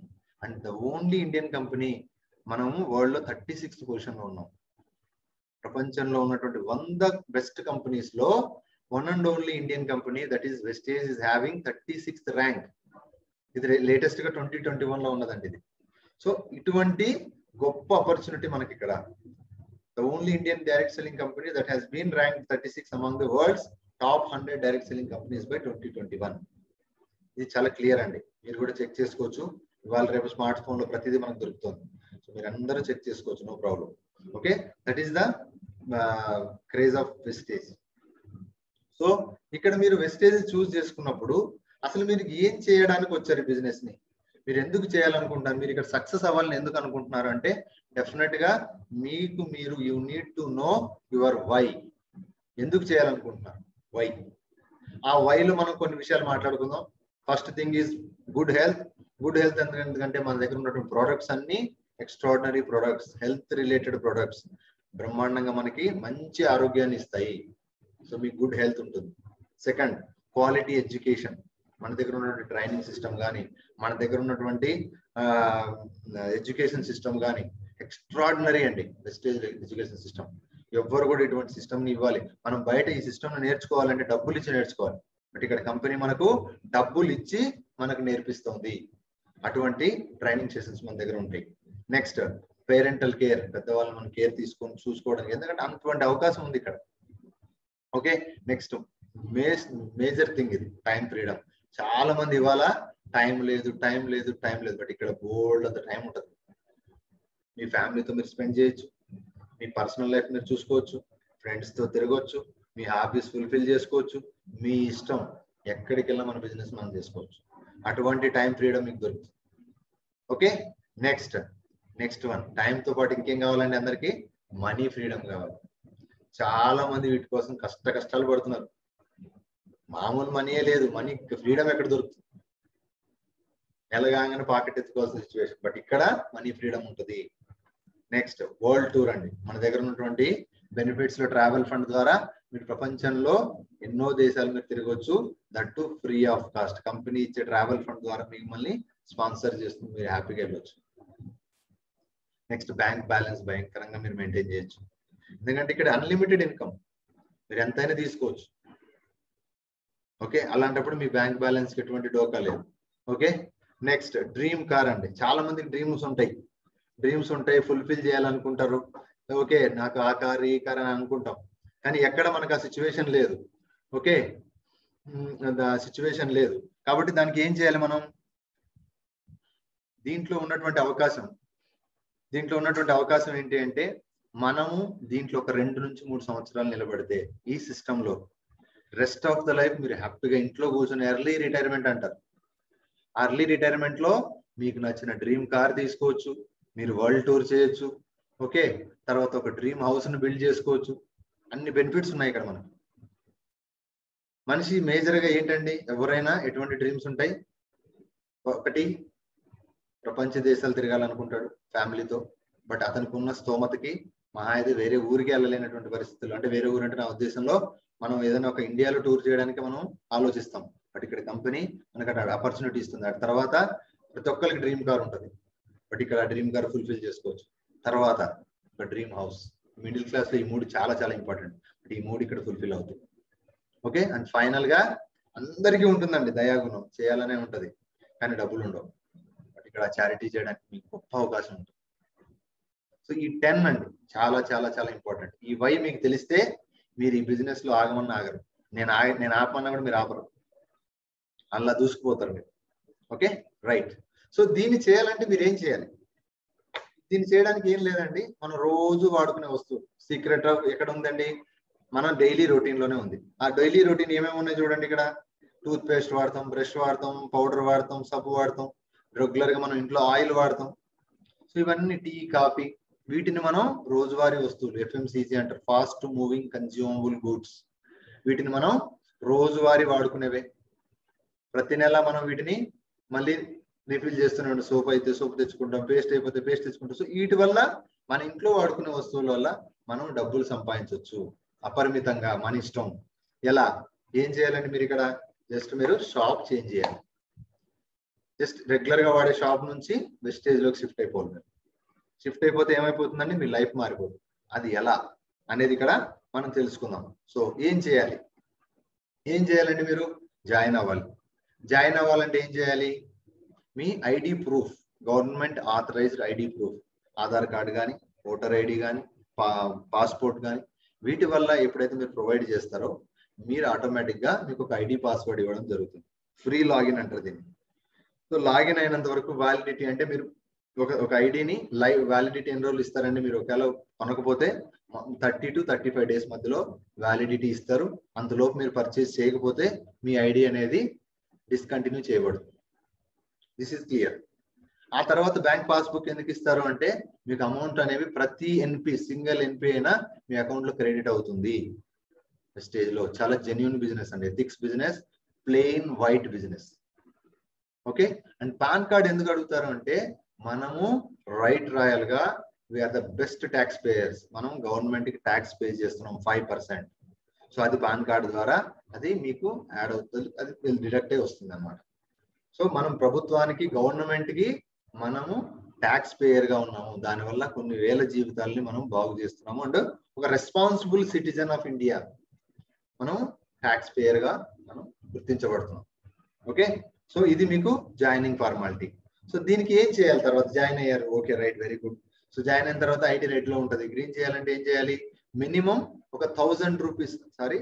And the only Indian company, మనము వరల్డ్ లో 36th పొజిషన్ లో ఉన్నాం. ప్రపంచంలో ఉన్నటువంటి 100 బెస్ట్ కంపెనీస్ లో one and only Indian company, that is Vestige, is having 36th rank. ఇది లేటెస్ట్ గా 2021 లో ఉన్నదండి ఇది. సో ఇటువంటి గొప్ప ఆపర్చునిటీ మనకి ఇక్కడ. The only Indian direct selling company that has been ranked 36 among the world's top 100 direct selling companies by 2021. ఇది చాలా క్లియర్ అండి, మీరు కూడా చెక్ చేసుకోవచ్చు. ఇవాళ రేపు స్మార్ట్ ఫోన్ లో ప్రతిదీ మనకు దొరుకుతుంది. సో మీరు అందరూ చెక్ చేసుకోవచ్చు, no problem. Okay, that is the craze of wastage. So ఇక్కడ మీరు వెస్టేజ్ చూస్ చేసుకున్నప్పుడు అసలు మీరు ఏం చేయడానికి వచ్చారు బిజినెస్ ని, మీరు ఎందుకు చేయాలనుకుంటున్నారు, మీరు ఇక్కడ సక్సెస్ అవ్వాలని ఎందుకు అనుకుంటున్నారు అంటే డెఫినెట్ గా మీకు మీరు you need to know your why. ఎందుకు చేయాలనుకుంటున్నారు, వై. ఆ వైలో మనం కొన్ని విషయాలు మాట్లాడుకుందాం. First thing is good health. Good health ఎందుకంటే మన దగ్గర ఉన్నటువంటి ప్రొడక్ట్స్ అన్ని extraordinary products, health related products, బ్రహ్మాండంగా మనకి మంచి ఆరోగ్యాన్ని ఇస్తాయి. సో మీకు గుడ్ హెల్త్ ఉంటుంది. Second, quality education. మన దగ్గర ఉన్నటువంటి ట్రైనింగ్ సిస్టమ్ కానీ, మన దగ్గర ఉన్నటువంటి ఎడ్యుకేషన్ సిస్టమ్ కానీ ఎక్స్ట్రాడినరీ అండి. వెస్టేజ్ ఎడ్యుకేషన్ సిస్టమ్, ఎవ్వరు కూడా ఇటువంటి సిస్టమ్ ని ఇవ్వాలి. మనం బయట ఈ సిస్టమ్ ని నేర్చుకోవాలంటే డబ్బులు ఇచ్చి నేర్చుకోవాలి, బట్ ఇక్కడ కంపెనీ మనకు డబ్బులు ఇచ్చి మనకు నేర్పిస్తుంది. అటువంటి ట్రైనింగ్ సెషన్స్ మన దగ్గర ఉంటాయి. నెక్స్ట్, పేరెంటల్ కేర్, పెద్దవాళ్ళు మనం కేర్ తీసుకొని చూసుకోవడానికి, ఎందుకంటే అటువంటి అవకాశం ఉంది ఇక్కడ. ఓకే, నెక్స్ట్ మేజర్ థింగ్ ఇది టైం ఫ్రీడమ్. చాలా మంది ఇవాళ టైం లేదు, బట్ ఇక్కడ బోల్డ్ అంత టైం ఉంటుంది. మీ ఫ్యామిలీతో మీరు స్పెండ్ చేయొచ్చు, మీ పర్సనల్ లైఫ్ మీరు చూసుకోవచ్చు, ఫ్రెండ్స్ తో తిరగవచ్చు, మీ హాబీస్ ఫుల్ఫిల్ చేసుకోవచ్చు, మీ ఇష్టం ఎక్కడికి వెళ్ళినా మన బిజినెస్ మనం చేసుకోవచ్చు. అటువంటి టైం ఫ్రీడమ్ మీకు దొరుకుతుంది. ఓకే, నెక్స్ట్ వన్, టైంతో పాటు ఇంకేం కావాలండి అందరికి, మనీ ఫ్రీడమ్ కావాలి. చాలా మంది వీటి కోసం కష్టాలు పడుతున్నారు. మామూలు మనీయే లేదు, మనీ ఫ్రీడమ్ ఎక్కడ దొరుకుతుంది, నెలగానే పాకెట్ ఎత్తుకోవాల్సిన సిచ్యువేషన్. బట్ ఇక్కడ మనీ ఫ్రీడమ్ ఉంటుంది. నెక్స్ట్, వరల్డ్ టూర్ అండి. మన దగ్గర ఉన్నటువంటి బెనిఫిట్స్ లో ట్రావెల్ ఫండ్ ద్వారా మీరు ప్రపంచంలో ఎన్నో దేశాలు మీరు తిరగవచ్చు, that free of cost. Company ఇచ్చే ట్రావెల్ ఫండ్ ద్వారా మిమ్మల్ని స్పాన్సర్ చేస్తుంది, మీరు హ్యాపీగా వెళ్ళొచ్చు. నెక్స్ట్, బ్యాంక్ బ్యాలెన్స్ భయంకరంగా మీరు మెయింటైన్ చేయొచ్చు, ఎందుకంటే ఇక్కడ అన్లిమిటెడ్ ఇన్కమ్, మీరు ఎంతైనా తీసుకోవచ్చు. ఓకే, అలాంటప్పుడు మీ బ్యాంక్ బ్యాలెన్స్ కి ఎటువంటి డోకా లేదు. ఓకే, నెక్స్ట్, డ్రీమ్ కార్ అండి. చాలా మందికి డ్రీమ్స్ ఉంటాయి, ఫుల్ఫిల్ చేయాలనుకుంటారు, ఓకే నాకు ఆ కార్ ఈ కార్ అని అనుకుంటాం, కానీ ఎక్కడ మనకు ఆ సిచ్యువేషన్ లేదు. ఓకే, సిచ్యువేషన్ లేదు కాబట్టి దానికి ఏం చేయాలి మనం? దీంట్లో ఉన్నటువంటి అవకాశం ఏంటి అంటే మనము దీంట్లో ఒక 2 నుంచి 3 సంవత్సరాలు నిలబడితే ఈ సిస్టమ్ లో రెస్ట్ ఆఫ్ ద లైఫ్ మీరు హ్యాపీగా ఇంట్లో కూర్చొని ఎర్లీ రిటైర్మెంట్ అంటారు. ఎర్లీ రిటైర్మెంట్ లో మీకు నచ్చిన డ్రీమ్ కార్ తీసుకోవచ్చు, మీరు వరల్డ్ టూర్ చేయొచ్చు. ఓకే, తర్వాత ఒక డ్రీమ్ హౌస్ ని బిల్డ్ చేసుకోవచ్చు. అన్ని బెనిఫిట్స్ ఉన్నాయి ఇక్కడ మనకు. మనిషి మేజర్ గా ఏంటండి, ఎవరైనా ఎటువంటి డ్రీమ్స్ ఉంటాయి? ఒకటి, ప్రపంచ దేశాలు తిరగాలనుకుంటాడు ఫ్యామిలీతో, బట్ అతనికి ఉన్న స్తోమతకి మహా అయితే వేరే ఊరికి వెళ్ళలేనటువంటి పరిస్థితులు. అంటే వేరే ఊరు అంటే నా ఉద్దేశంలో మనం ఏదైనా ఒక ఇండియాలో టూర్ చేయడానికి మనం ఆలోచిస్తాం, బట్ ఇక్కడ కంపెనీ మనకు అక్కడ ఆపర్చునిటీ ఇస్తుంది. ఆ తర్వాత ప్రతి ఒక్కరికి డ్రీమ్ కార్ ఉంటుంది, బట్ ఇక్కడ డ్రీమ్ కార్ ఫుల్ఫిల్ చేసుకోవచ్చు. తర్వాత ఒక డ్రీమ్ హౌస్. మిడిల్ క్లాస్ లో ఈ 3 చాలా చాలా ఇంపార్టెంట్, బట్ ఈ 3 ఇక్కడ ఫుల్ఫిల్ అవుతుంది. ఓకే, అండ్ ఫైనల్ గా అందరికీ ఉంటుందండి దయాగుణం, చేయాలనే ఉంటది, కానీ డబ్బులు ఉండవు. బట్ ఇక్కడ చారిటీ చేయడానికి మీకు గొప్ప అవకాశం ఉంటుంది. సో ఈ 10 అండి చాలా చాలా చాలా ఇంపార్టెంట్. ఈ వై మీకు తెలిస్తే మీరు ఈ బిజినెస్ లో ఆగమన్నా ఆగరు. నేను ఆపమన్నా కూడా మీరు ఆపరు, అలా దూసుకుపోతారు మీరు. Okay right. సో దీన్ని చేయాలంటే మీరు ఏం చేయాలి? దీన్ని చేయడానికి ఏం లేదండి, మనం రోజు వాడుకునే వస్తువు. సీక్రెట్ ఆఫ్ ఎక్కడ ఉందండి? మనం డైలీ రొటీన్ లోనే ఉంది. ఆ డైలీ రొటీన్ ఏమేమి ఉన్నాయి చూడండి. ఇక్కడ టూత్ పేస్ట్ వాడతాం, బ్రష్ వాడతాం, పౌడర్ వాడతాం, సబ్బు వాడతాం, రెగ్యులర్ గా మనం ఇంట్లో ఆయిల్ వాడతాం. సో ఇవన్నీ టీ, కాఫీ, వీటిని మనం రోజువారీ వస్తువులు, FMCG అంటారు, ఫాస్ట్ మూవింగ్ కన్జ్యూమబుల్ గూడ్స్. వీటిని మనం రోజువారీ వాడుకునేవే. ప్రతి నెల మనం వీటిని మళ్ళీ రిఫిల్ చేస్తున్నాం. సోప్ అయితే సోప్ తెచ్చుకుంటాం, పేస్ట్ అయిపోతే పేస్ట్ తెచ్చుకుంటాం. సో వీటి వల్ల మన ఇంట్లో వాడుకునే వస్తువుల వల్ల మనం డబ్బులు సంపాదించవచ్చు అపరిమితంగా, మన ఇష్టం. ఎలా? ఏం చేయాలండి? మీరు ఇక్కడ జస్ట్ మీరు షాప్ చేంజ్ చేయాలి. జస్ట్ రెగ్యులర్ గా వాడే షాప్ నుంచి వెస్టేజ్ లోకి షిఫ్ట్ అయిపోతుంది. షిఫ్ట్ అయిపోతే ఏమైపోతుందండి? మీ లైఫ్ మారిపోతుంది. అది ఎలా అనేది ఇక్కడ మనం తెలుసుకుందాం. సో ఏం చేయాలండి? మీరు జాయిన్ అవ్వాలి. జాయిన్ అవ్వాలంటే ఏం చేయాలి? మీ ID proof, government authorized ID proof, Aadhaar card కానీ, ఓటర్ ఐడి కానీ, పాస్పోర్ట్ కానీ, వీటి వల్ల ఎప్పుడైతే మీరు ప్రొవైడ్ చేస్తారో మీరు ఆటోమేటిక్ గా మీకు ఒక ఐడి పాస్వర్డ్ ఇవ్వడం జరుగుతుంది. ఫ్రీ లాగిన్ అంటారు దీన్ని. సో లాగిన్ అయినంత వరకు వ్యాలిడిటీ అంటే మీరు ఒక ఐడిని లైవ్ వ్యాలిడిటీ ఎన్ని రోజులు ఇస్తారండి? మీరు ఒకవేళ కొనకపోతే 30 to 35 డేస్ మధ్యలో వ్యాలిడిటీ ఇస్తారు. అంతలోపు మీరు పర్చేస్ చేయకపోతే మీ ఐడి అనేది డిస్కంటిన్యూ చేయబడుతుంది. This is clear. ఆ తర్వాత బ్యాంక్ పాస్బుక్ ఎందుకు ఇస్తారు అంటే మీకు అమౌంట్ అనేవి ప్రతి ఎన్పి, సింగిల్ ఎన్పి అయినా మీ అకౌంట్ లో క్రెడిట్ అవుతుంది. స్టేజ్ లో చాలా జెన్యూన్ బిజినెస్ అండి, ethics business, plain white business. Okay, and PAN card ఎందుకు అడుగుతారు అంటే మనము రైట్ రాయల్ గా we are the best tax payers. మనం గవర్నమెంట్ కి ట్యాక్స్ పే చేస్తున్నాం 5%. సో అది పాన్ కార్డు ద్వారా అది మీకు యాడ్ అవుతుంది, అది డిడక్ట్ అయి వస్తుంది అన్నమాట. సో మనం ప్రభుత్వానికి, గవర్నమెంట్ కి మనము ట్యాక్స్ పేయర్ గా ఉన్నాము. దానివల్ల కొన్ని వేల జీవితాలని మనం బాగు చేస్తున్నాము. అండ్ ఒక రెస్పాన్సిబుల్ సిటిజన్ ఆఫ్ ఇండియా మనం ట్యాక్స్ పేయర్ గా మనం గుర్తించబడుతున్నాం. ఓకే, సో ఇది మీకు జాయినింగ్ ఫార్మాలిటీ. సో దీనికి ఏం చేయాలి? తర్వాత జాయిన్ అయ్యారు, okay right, very good. So join అయిన తర్వాత ఐటీ రేట్ లో ఉంటుంది. గ్రీన్ చేయాలంటే ఏం చేయాలి? మినిమం ఒక 1000 రూపీస్, సారీ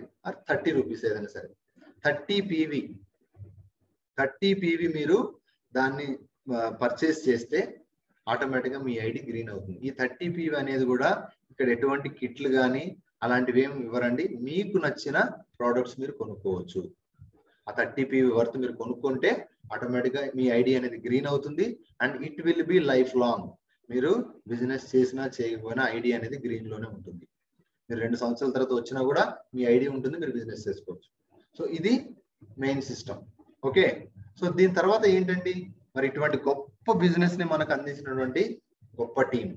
30 రూపీస్ ఏదైనా సరే, 30 PV మీరు దాన్ని పర్చేస్ చేస్తే ఆటోమేటిక్ గా మీ ఐడి గ్రీన్ అవుతుంది. ఈ 30 PV అనేది కూడా ఇక్కడ ఎటువంటి కిట్లు కానీ అలాంటివి ఏమి ఇవ్వరండి. మీకు నచ్చిన ప్రోడక్ట్స్ మీరు కొనుక్కోవచ్చు. ఆ 30 PV వర్త్ మీరు కొనుక్కుంటే ఆటోమేటిక్ గా మీ ఐడి అనేది గ్రీన్ అవుతుంది. And it will be life long. మీరు బిజినెస్ చేసినా చేయకపోయినా ఐడి అనేది గ్రీన్ లోనే ఉంటుంది. మీరు 2 సంవత్సరాల తర్వాత వచ్చినా కూడా మీ ఐడి ఉంటుంది, మీరు బిజినెస్ చేసుకోవచ్చు. సో ఇది మెయిన్ సిస్టమ్. ఓకే, సో దీని తర్వాత ఏంటండి? మరి ఇటువంటి గొప్ప బిజినెస్ ని మనకు అందించినటువంటి గొప్ప team,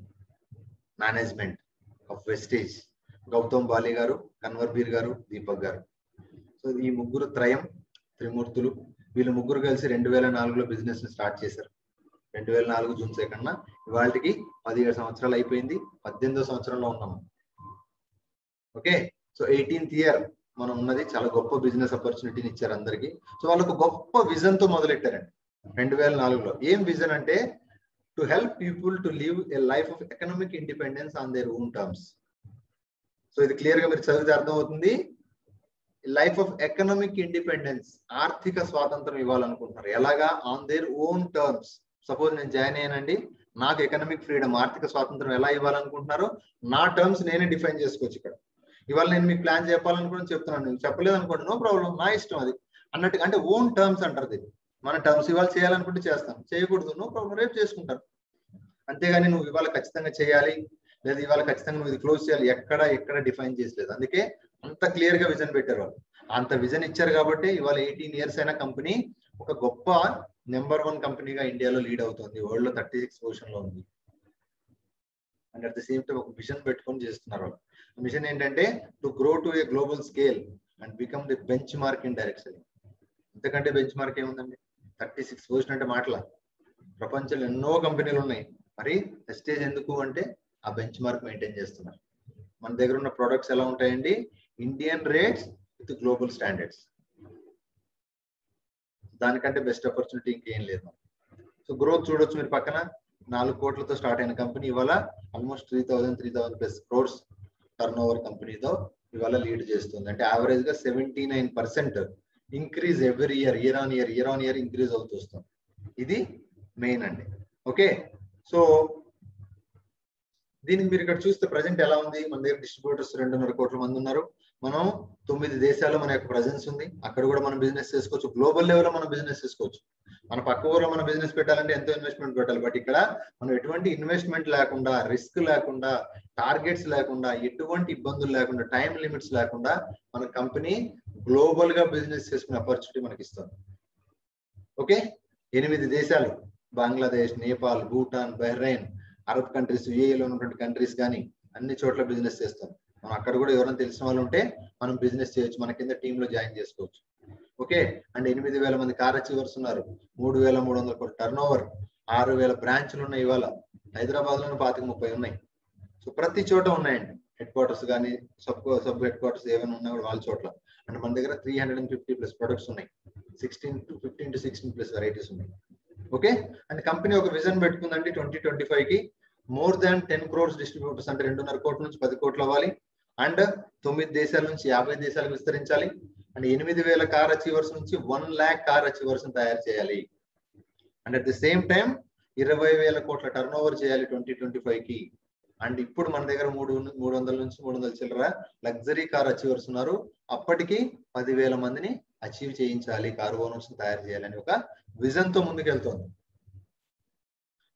management of Vestige, Gautam Bali గారు, కన్వర్బీర్ గారు, దీపక్ గారు. సో ఈ ముగ్గురు త్రిమూర్తులు, వీళ్ళు ముగ్గురు కలిసి 2004లో బిజినెస్ ని స్టార్ట్ చేశారు. 2004 జూన్ 2న ఇవాళకి 17 సంవత్సరాలు అయిపోయింది. 18వ సంవత్సరంలో ఉన్నాము. ఓకే, సో 18th ఇయర్ మనం ఉన్నది. చాలా గొప్ప బిజినెస్ ఆపర్చునిటీని ఇచ్చారు అందరికి. సో వాళ్ళకు గొప్ప విజన్ తో మొదలెట్టారండి 2004లో. ఏం విజన్ అంటే to help people to live a life of economic independence on their own terms. So ఇది క్లియర్ గా మీరు చదివితే అర్థమవుతుంది. లైఫ్ ఆఫ్ ఎకనామిక్ ఇండిపెండెన్స్, ఆర్థిక స్వాతంత్రం ఇవ్వాలనుకుంటున్నారు. ఎలాగా? On their own terms. Suppose నేను జాయిన్ అయ్యానండి, నాకు ఎకనామిక్ ఫ్రీడమ్, ఆర్థిక స్వాతంత్రం ఎలా ఇవ్వాలనుకుంటున్నారు? నా టర్మ్స్ నేనే డిఫైన్ చేసుకోవచ్చు. ఇక్కడ ఇవాళ నేను మీకు ప్లాన్ చెప్పాలనుకుని చెప్తున్నాను, నేను చెప్పలేదు అనుకోండి, నో ప్రాబ్లం, నా ఇష్టం అది అన్నట్టుగా. అంటే ఓన్ టర్మ్స్ అంటారు ఇది. మన టర్మ్స్ ఇవాళ చేయాలనుకుంటే చేస్తాను, చేయకూడదు, నో ప్రాబ్లం, రేపు చేసుకుంటారు. అంతేగాని నువ్వు ఇవాళ ఖచ్చితంగా చేయాలి లేదా ఇవాళ ఖచ్చితంగా నువ్వు ఇది క్లోజ్ చేయాలి ఎక్కడ డిఫైన్ చేసలేదు. అందుకే అంత క్లియర్ గా విజన్ పెట్టారు వాళ్ళు. అంత విజన్ ఇచ్చారు కాబట్టి ఇవాళ 18 years అయిన కంపెనీ ఒక గొప్ప నెంబర్ 1 కంపెనీగా ఇండియాలో లీడ్ అవుతుంది. వరల్డ్ లో 36 పొజిషన్ లో ఉంది. And at the same time ఒక విజన్ పెట్టుకొని చేస్తున్నారు వాళ్ళు. మిషన్ ఏంటంటే to grow to a global scale and become the bench mark in direct selling. ఎందుకంటే బెంచ్ మార్క్ ఏముందండి? 36 పొజిషన్ అంటే మాటల. ప్రపంచంలో ఎన్నో కంపెనీలు ఉన్నాయి, మరి ప్రెస్టేజ్ ఎందుకు అంటే ఆ బెంచ్ మార్క్ మెయింటైన్ చేస్తున్నారు. మన దగ్గర ఉన్న ప్రొడక్ట్స్ ఎలా ఉంటాయండి? Indian rates with global standards. దానికంటే బెస్ట్ ఆపర్చునిటీ ఇంకేం లేదు. సో గ్రోత్ చూడొచ్చు మీరు పక్కన. 4 కోట్లతో స్టార్ట్ అయిన కంపెనీ ఇవాళ ఆల్మోస్ట్ 3,000+ crores టర్న్ ఓవర్ కంపెనీతో ఇవాళ లీడ్ చేస్తుంది. అంటే యావరేజ్ గా 79% increase every year on year increase అవుతూ వస్తుంది. ఇది మెయిన్ అండి. ఓకే, సో దీనికి మీరు ఇక్కడ చూస్తే ప్రజెంట్ ఎలా ఉంది? మన దగ్గర డిస్ట్రిబ్యూటర్స్ 2.5 కోట్ల మంది ఉన్నారు. మనం 9 దేశాల్లో మన యొక్క ప్రజెన్స్ ఉంది. అక్కడ కూడా మనం బిజినెస్ చేసుకోవచ్చు. గ్లోబల్ లెవెల్లో మనం బిజినెస్ చేసుకోవచ్చు. మన పక్క ఊర్లో మనం బిజినెస్ పెట్టాలంటే ఎంతో ఇన్వెస్ట్మెంట్ పెట్టాలి. బట్ ఇక్కడ మనం ఎటువంటి ఇన్వెస్ట్మెంట్ లేకుండా, రిస్క్ లేకుండా, టార్గెట్స్ లేకుండా, ఎటువంటి ఇబ్బందులు లేకుండా, టైం లిమిట్స్ లేకుండా మన కంపెనీ గ్లోబల్ గా బిజినెస్ చేసుకునే ఆపర్చునిటీ మనకి ఇస్తుంది. ఓకే, 8 దేశాలు, Bangladesh, Nepal, Bhutan, Bahrain, Arab countries, యూఏఈలో ఉన్నటువంటి కంట్రీస్ కానీ అన్ని చోట్ల బిజినెస్ చేస్తాం. మనం అక్కడ కూడా ఎవరైనా తెలిసిన వాళ్ళు ఉంటే మనం బిజినెస్ చేయొచ్చు, మన కింద టీమ్ లో జాయిన్ చేసుకోవచ్చు. ఓకే, అండ్ 8,000 మంది కార్ అచీవర్స్ ఉన్నారు. 3,300 కోట్ల టర్న్ ఓవర్, 6,000 బ్రాంచ్లు ఉన్నాయి. ఇవాళ హైదరాబాద్ లో 25-30 ఉన్నాయి. సో ప్రతి చోట ఉన్నాయండి. హెడ్ క్వార్టర్స్ కానీ సబ్ హెడ్ క్వార్టర్స్ ఏమైనా ఉన్నా కూడా వాళ్ళ చోట్ల. అంటే మన దగ్గర 350+ ప్రొడక్ట్స్ ఉన్నాయి. 15 to 16+ వెరైటీస్ ఉన్నాయి. ఓకే, అండ్ కంపెనీ ఒక విజన్ పెట్టుకుందండి 2025 కి మోర్ దాన్ 10 crores డిస్ట్రిబ్యూటర్స్, అంటే 2.5 కోట్ల నుంచి 10 కోట్లు అవ్వాలి. అండ్ 9 దేశాల నుంచి 50 దేశాలకు విస్తరించాలి. అండ్ 8,000 కార్ అచీవర్స్ నుంచి 1 lakh కార్ అచీవర్స్ తయారు చేయాలి. And at the same time 20,000 కోట్ల టర్న్ ఓవర్ చేయాలి 2025 కి. అండ్ ఇప్పుడు మన దగ్గర 300 నుంచి 300 చిల్లర లగ్జరీ కార్ అచీవర్స్ ఉన్నారు. అప్పటికి 10,000 మందిని అచీవ్ చేయించాలి, కార్ ఓనర్స్ తయారు చేయాలని ఒక విజన్ తో ముందుకెళ్తోంది.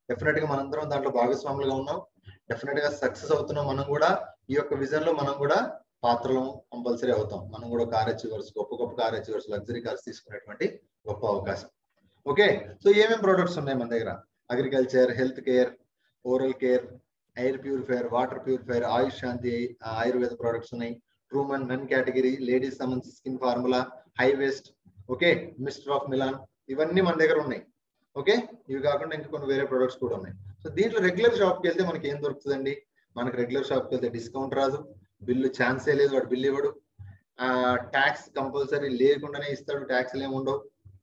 డెఫినెట్ గా మనందరం దాంట్లో భాగస్వాములుగా ఉన్నాం. డెఫినెట్ గా సక్సెస్ అవుతున్నాం. మనం కూడా ఈ యొక్క విజన్ లో మనం కూడా పాత్రలు కంపల్సరీ అవుతాం. మనం కూడా కార్ అచీవర్స్, గొప్ప కార్ అచీవర్స్, లగ్జరీ కార్స్ తీసుకునేటువంటి గొప్ప అవకాశం. ఓకే, సో ఏమేమి ప్రొడక్ట్స్ ఉన్నాయి మన దగ్గర? Agriculture, health care, oral care, air purifier, water purifier, Ayush Shanti Ayurveda products ఉన్నాయి. ట్రూమన్ మెన్ కేటగిరీ, లేడీస్ సంబంధించి skin formula, high waist, okay, mister of Milan, ఇవన్నీ మన దగ్గర ఉన్నాయి. ఓకే, ఇవి కాకుండా ఇంకా కొన్ని వేరే ప్రొడక్ట్స్ కూడా ఉన్నాయి. సో దీంట్లో రెగ్యులర్ షాప్కి వెళ్తే మనకి ఏం దొరుకుతుందండి? మనకి రెగ్యులర్ షాప్కి వెళ్తే డిస్కౌంట్ రాదు, బిల్లు ఛాన్సే లేదు, వాడు బిల్ ఇవ్వడు, ట్యాక్స్ కంపల్సరీ లేకుండానే ఇస్తాడు, ట్యాక్స్లు ఏమి ఉండవు.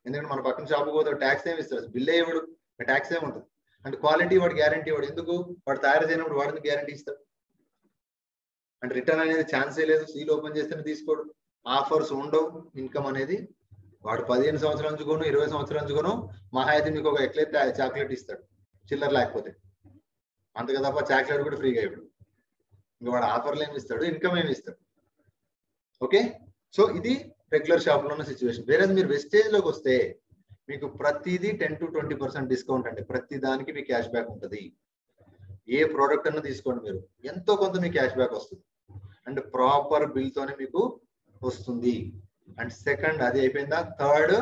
ఎందుకంటే మన పక్కన షాప్కి పోతే ట్యాక్స్ ఏమి ఇస్తాడు? బిల్లే ఇవ్వడు, ట్యాక్స్ ఏమి ఉంటుంది. అంటే క్వాలిటీ వాడు గ్యారంటీ ఇవ్వడు. ఎందుకు? వాడు తయారు చేయనప్పుడు వాడిని గ్యారంటీ ఇస్తాడు. అంటే రిటర్న్ అనేది ఛాన్సే లేదు, సీల్ ఓపెన్ చేస్తేనే తీసుకోడు, ఆఫర్స్ ఉండవు, ఇన్కమ్ అనేది వాడు 15 సంవత్సరాల నుంచి కొను, 20 సంవత్సరాల నుంచి కొను, మహా అయితే మీకు ఒక ఎక్లెట్ చాక్లెట్ ఇస్తాడు చిల్లర లేకపోతే, అంతగా తప్ప చాక్లెట్ కూడా ఫ్రీగా ఇవ్వడు. ఇంకా వాడు ఆఫర్లు ఏమి ఇస్తాడు, ఇన్కమ్ ఏమి ఇస్తాడు. ఓకే, సో ఇది రెగ్యులర్ షాప్ లో ఉన్న సిచ్యువేషన్. వేరే మీరు వెస్టేజ్ లోకి వస్తే మీకు ప్రతిదీ 10 to 20% డిస్కౌంట్ అండి. ప్రతి దానికి మీకు క్యాష్ బ్యాక్ ఉంటుంది. ఏ ప్రోడక్ట్ అన్నా తీసుకోండి మీరు, ఎంతో కొంత మీకు క్యాష్ బ్యాక్ వస్తుంది. అండ్ ప్రాపర్ బిల్ తోనే మీకు వస్తుంది. అండ్ సెకండ్ అది అయిపోయిందా, థర్డ్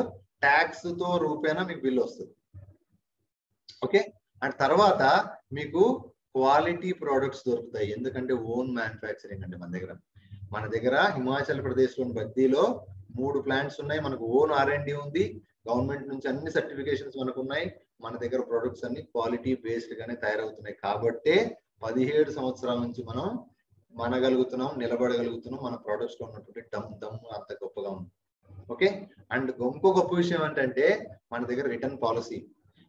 ట్యాక్స్ తో రూపేనా మీకు బిల్ వస్తుంది. ఓకే, అండ్ తర్వాత మీకు క్వాలిటీ ప్రోడక్ట్స్ దొరుకుతాయి. ఎందుకంటే ఓన్ మ్యానుఫ్యాక్చరింగ్ అండి మన దగ్గర హిమాచల్ ప్రదేశ్ లోని బద్దీలో 3 ప్లాంట్స్ ఉన్నాయి. మనకు ఓన్ R&D ఉంది. గవర్నమెంట్ నుంచి అన్ని సర్టిఫికేషన్స్ మనకు ఉన్నాయి. మన దగ్గర ప్రొడక్ట్స్ అన్ని క్వాలిటీ బేస్డ్ గానే తయారవుతున్నాయి. కాబట్టే 17 సంవత్సరాల నుంచి మనం మనగలుగుతున్నాం, నిలబడగలుగుతున్నాం. మన ప్రొడక్ట్స్ లో ఉన్నటువంటి దమ్ అంత గొప్పగా ఉంది. ఓకే, అండ్ ఇంకో గొప్ప విషయం ఏంటంటే మన దగ్గర రిటర్న్ పాలసీ.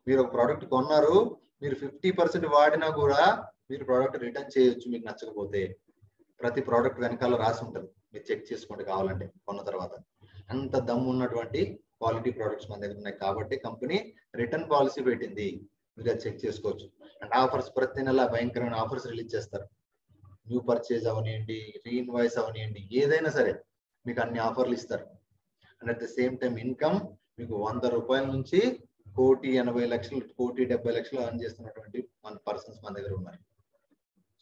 మీరు ఒక ప్రోడక్ట్ కొన్నారు, మీరు 50% వాడినా కూడా మీరు ప్రోడక్ట్ రిటర్న్ చేయొచ్చు మీకు నచ్చకపోతే. ప్రతి ప్రోడక్ట్ వెనకాల రాసి ఉంటుంది, మీరు చెక్ చేసుకోండి కావాలంటే కొన్న తర్వాత. అంత దమ్ము ఉన్నటువంటి క్వాలిటీ ప్రోడక్ట్స్ మన దగ్గర ఉన్నాయి కాబట్టి కంపెనీ రిటర్న్ పాలసీ పెట్టింది, మీరు అది చెక్ చేసుకోవచ్చు. అండ్ ఆఫర్స్ ప్రతి నెల భయంకరమైన ఆఫర్స్ రిలీజ్ చేస్తారు. న్యూ పర్చేజ్ అవనివ్వండి, రీఇన్వాయిస్ అవనివ్వండి, ఏదైనా సరే మీకు అన్ని ఆఫర్లు ఇస్తారు. And at the same time income మీకు 100 రూపాయల నుంచి 1,80,00,000 1,70,00,000 ఎర్న్ చేస్తున్నటువంటి మన పర్సన్స్ మన దగ్గర ఉన్నారు.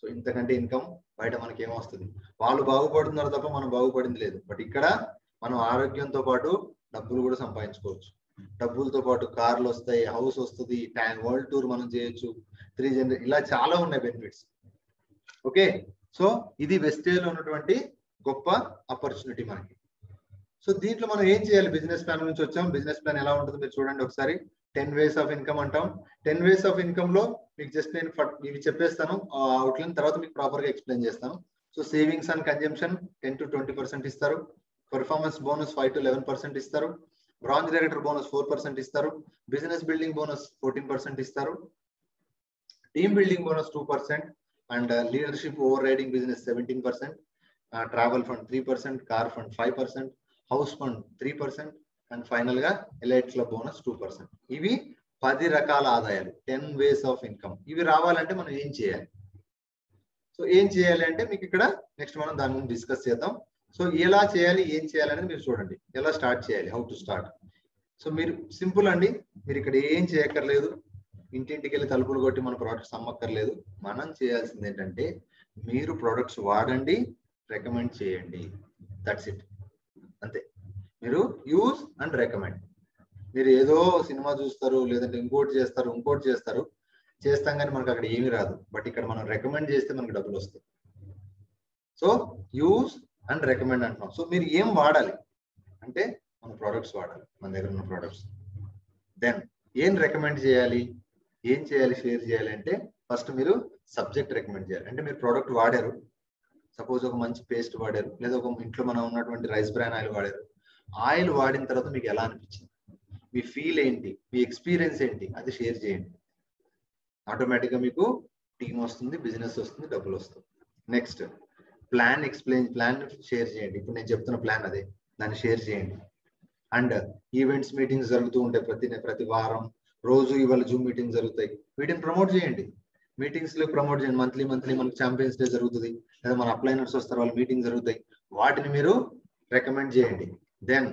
సో ఇంతకంటే ఇన్కమ్ బయట మనకి ఏమొస్తుంది? వాళ్ళు బాగుపడుతున్నారు తప్ప మనం బాగుపడింది లేదు. బట్ ఇక్కడ మనం ఆరోగ్యంతో పాటు డబ్బులు కూడా సంపాదించుకోవచ్చు. డబ్బులతో పాటు కార్లు వస్తాయి, హౌస్ వస్తుంది, వరల్డ్ టూర్ మనం చేయొచ్చు, 3 జనరేషన్, ఇలా చాలా ఉన్నాయి బెనిఫిట్స్. ఓకే, సో ఇది వెస్టేజ్ లో ఉన్నటువంటి గొప్ప ఆపర్చునిటీ మనకి. సో దీంట్లో మనం ఏం చేయాలి? బిజినెస్ ప్లాన్ నుంచి వచ్చాం. బిజినెస్ ప్లాన్ ఎలా ఉంటుందో మీరు చూడండి ఒకసారి. 10 ways ఆఫ్ ఇన్కమ్ అంటాం. 10 ways ఆఫ్ ఇన్కమ్ లో మీకు జస్ట్ నేను ఇవి చెప్పేస్తాను, అవుట్లైన్ తర్వాత మీకు ప్రాపర్ గా ఎక్స్ప్లెయిన్ చేస్తాను. So savings and consumption 10 to 20% ఇస్తారు. పర్ఫార్మెన్స్ బోనస్ 5 to 11% ఇస్తారు. బ్రాంచ్ డైరెక్టర్ బోనస్ 4% ఇస్తారు. బిజినెస్ బిల్డింగ్ బోనస్ 14% ఇస్తారు. Team building bonus 2%. And leadership over riding business 17%. Travel fund 3%. Car fund 5%. House fund 3%. And final గా ఎలైట్ క్లబ్ బోనస్ 2%. ఇవి 10 రకాల ఆదాయాలు, 10 ways ఆఫ్ ఇన్కమ్. ఇవి రావాలంటే మనం ఏం చేయాలి? సో ఏం చేయాలి అంటే మీకు ఇక్కడ నెక్స్ట్ మనం దాని గురించి డిస్కస్ చేద్దాం. సో ఎలా చేయాలి, ఏం చేయాలి అనేది మీరు చూడండి. ఎలా స్టార్ట్ చేయాలి, హౌ టు స్టార్ట్. సో మీరు సింపుల్ అండి, మీరు ఇక్కడ ఏం చేయక్కర్లేదు. ఇంటింటికి వెళ్ళి తలుపులు కొట్టి మన ప్రోడక్ట్స్ అమ్మక్కర్లేదు. మనం చేయాల్సింది ఏంటంటే మీరు ప్రోడక్ట్స్ వాడండి, రికమెండ్ చేయండి. దట్స్ ఇట్, అంతే. మీరు యూజ్ అండ్ రికమెండ్. మీరు ఏదో సినిమా చూస్తారు, లేదంటే ఇంకోటి చేస్తారు, చేస్తాం కానీ మనకు అక్కడ ఏమీ రాదు. బట్ ఇక్కడ మనం రికమెండ్ చేస్తే మనకు డబ్బులు వస్తాయి. సో యూజ్ అండ్ రికమెండ్ అంటున్నాం. సో మీరు ఏం వాడాలి అంటే మన ప్రోడక్ట్స్ వాడాలి, మన దగ్గర ఉన్న ప్రోడక్ట్స్. దెన్ ఏం రికమెండ్ చేయాలి, ఏం చేయాలి, షేర్ చేయాలి అంటే ఫస్ట్ మీరు సబ్జెక్ట్ రికమెండ్ చేయాలి. అంటే మీరు ప్రోడక్ట్ వాడారు, సపోజ్ ఒక మంచి పేస్ట్ వాడారు, లేదా ఒక ఇంట్లో మనం ఉన్నటువంటి రైస్ బ్రాన్ ఆయిల్ వాడారు. ఆయిల్ వాడిన తర్వాత మీకు ఎలా అనిపించింది, మీ ఫీల్ ఏంటి, మీ ఎక్స్పీరియన్స్ ఏంటి, అది షేర్ చేయండి. ఆటోమేటిక్గా మీకు టీమ్ వస్తుంది, బిజినెస్ వస్తుంది, డబ్బులు వస్తుంది. నెక్స్ట్ ప్లాన్ ప్లాన్ షేర్ చేయండి. ఇప్పుడు నేను చెప్తున్న ప్లాన్ అదే, దాన్ని షేర్ చేయండి. అండ్ ఈవెంట్స్, మీటింగ్స్ జరుగుతూ ఉంటాయి ప్రతి వారం, రోజు ఇవాళ జూమ్ మీటింగ్స్ జరుగుతాయి. వీటిని ప్రమోట్ చేయండి. మీటింగ్స్ లో ప్రమోట్ చేయండి. మంత్లీ మనకు ఛాంపియన్స్ డే జరుగుతుంది, లేదా మన అప్లైనర్స్ వస్తారు, వాళ్ళ మీటింగ్ జరుగుతాయి. వాటిని మీరు రికమెండ్ చేయండి. దెన్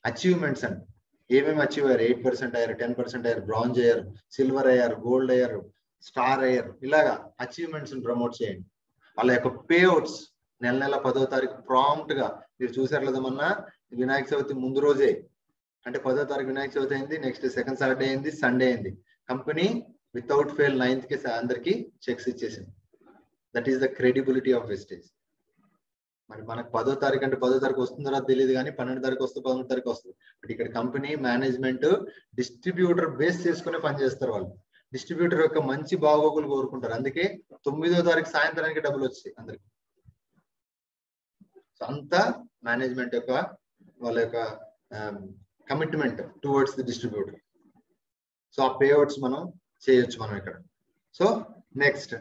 అచీవ్మెంట్స్ అండి, ఏమేమి అచీవ్ అయ్యారు, 8% అయ్యారు, 10% అయ్యారు, బ్రాంజ్ అయ్యారు, సిల్వర్ అయ్యారు, గోల్డ్ అయ్యారు, స్టార్ అయ్యారు, ఇలాగా అచీవ్మెంట్స్ ప్రమోట్ చేయండి. వాళ్ళ యొక్క పేఅవుట్స్ నెల 10వ తారీఖు ప్రాంప్ట్ గా మీరు చూసారు లేదా, మొన్న వినాయక చవితి ముందు రోజే, అంటే 10వ తారీఖు వినాయక చవితి అయింది, నెక్స్ట్ సెకండ్ సాటర్డే అయింది, సండే అయింది. కంపెనీ వితౌట్ ఫెయిల్ 9th కి అందరికి చెక్స్ ఇచ్చేసింది. That is the credibility of Vestige. మరి మనకు 10వ తారీఖు అంటే 10వ తారీఖు వస్తుందో తెలియదు, కానీ 12వ తారీఖు వస్తుంది, 11వ తారీఖు వస్తుంది. బట్ ఇక్కడ కంపెనీ మేనేజ్మెంట్ డిస్ట్రిబ్యూటర్ బేస్ చేసుకుని పనిచేస్తారు. వాళ్ళు డిస్ట్రిబ్యూటర్ యొక్క మంచి బాగోగులు కోరుకుంటారు. అందుకే 9వ తారీఖు సాయంత్రానికి డబ్బులు వచ్చాయి అందరికి. సో అంతా మేనేజ్మెంట్ యొక్క వాళ్ళ యొక్క commitment towards the distributor. So ఆ పేఅవుట్స్ మనం చేయొచ్చు మనం ఇక్కడ. సో నెక్స్ట్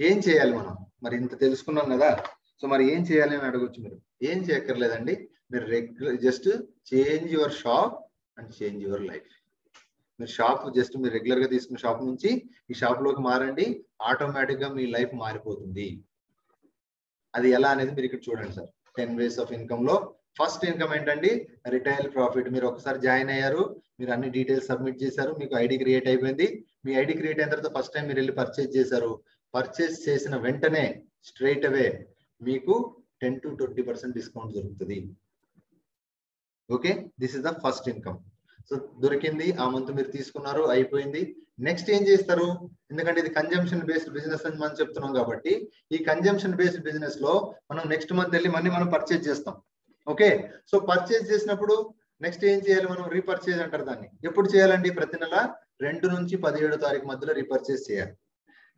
ఏం చేయాలి మనం? మరి ఇంత తెలుసుకున్నాం కదా, సో మరి ఏం చేయాలి అని అడగొచ్చు మీరు. ఏం చేయక్కర్లేదండి, మీరు just change your shop and change your life. మీరు షాప్ జస్ట్ మీరు రెగ్యులర్ గా తీసుకున్న షాప్ నుంచి ఈ షాప్ లోకి మారండి, ఆటోమేటిక్ గా మీ లైఫ్ మారిపోతుంది. అది ఎలా అనేది మీరు ఇక్కడ చూడండి సార్. 10 ways ఆఫ్ ఇన్కమ్ లో ఫస్ట్ ఇన్కమ్ ఏంటండి, రిటైల్ ప్రాఫిట్. మీరు ఒకసారి జాయిన్ అయ్యారు, మీరు అన్ని డీటెయిల్స్ సబ్మిట్ చేశారు, మీకు ఐడి క్రియేట్ అయిపోయింది. మీ ఐడి క్రియేట్ అయిన తర్వాత ఫస్ట్ టైం మీరు వెళ్ళి పర్చేజ్ చేశారు. పర్చేజ్ చేసిన వెంటనే స్ట్రైట్ అవే మీకు 10 to 20% డిస్కౌంట్ దొరుకుతుంది. Okay, this is the first income. So దొరికింది, ఆ మంత్ మీరు తీసుకున్నారు, అయిపోయింది. నెక్స్ట్ ఏం చేస్తారు, ఎందుకంటే ఇది కన్జంప్షన్ బేస్డ్ బిజినెస్ అని మనం చెప్తున్నాం కాబట్టి, ఈ కన్జంప్షన్ బేస్డ్ బిజినెస్ లో మనం నెక్స్ట్ మంత్ వెళ్ళి మళ్ళీ మనం పర్చేజ్ చేస్తాం. ఓకే, సో పర్చేజ్ చేసినప్పుడు నెక్స్ట్ ఏం చేయాలి, మనం రీపర్చేజ్ అంటారు దాన్ని. ఎప్పుడు చేయాలండి, ప్రతి నెల 2 నుంచి 17వ తారీఖు మధ్యలో రీపర్చేజ్ చేయాలి.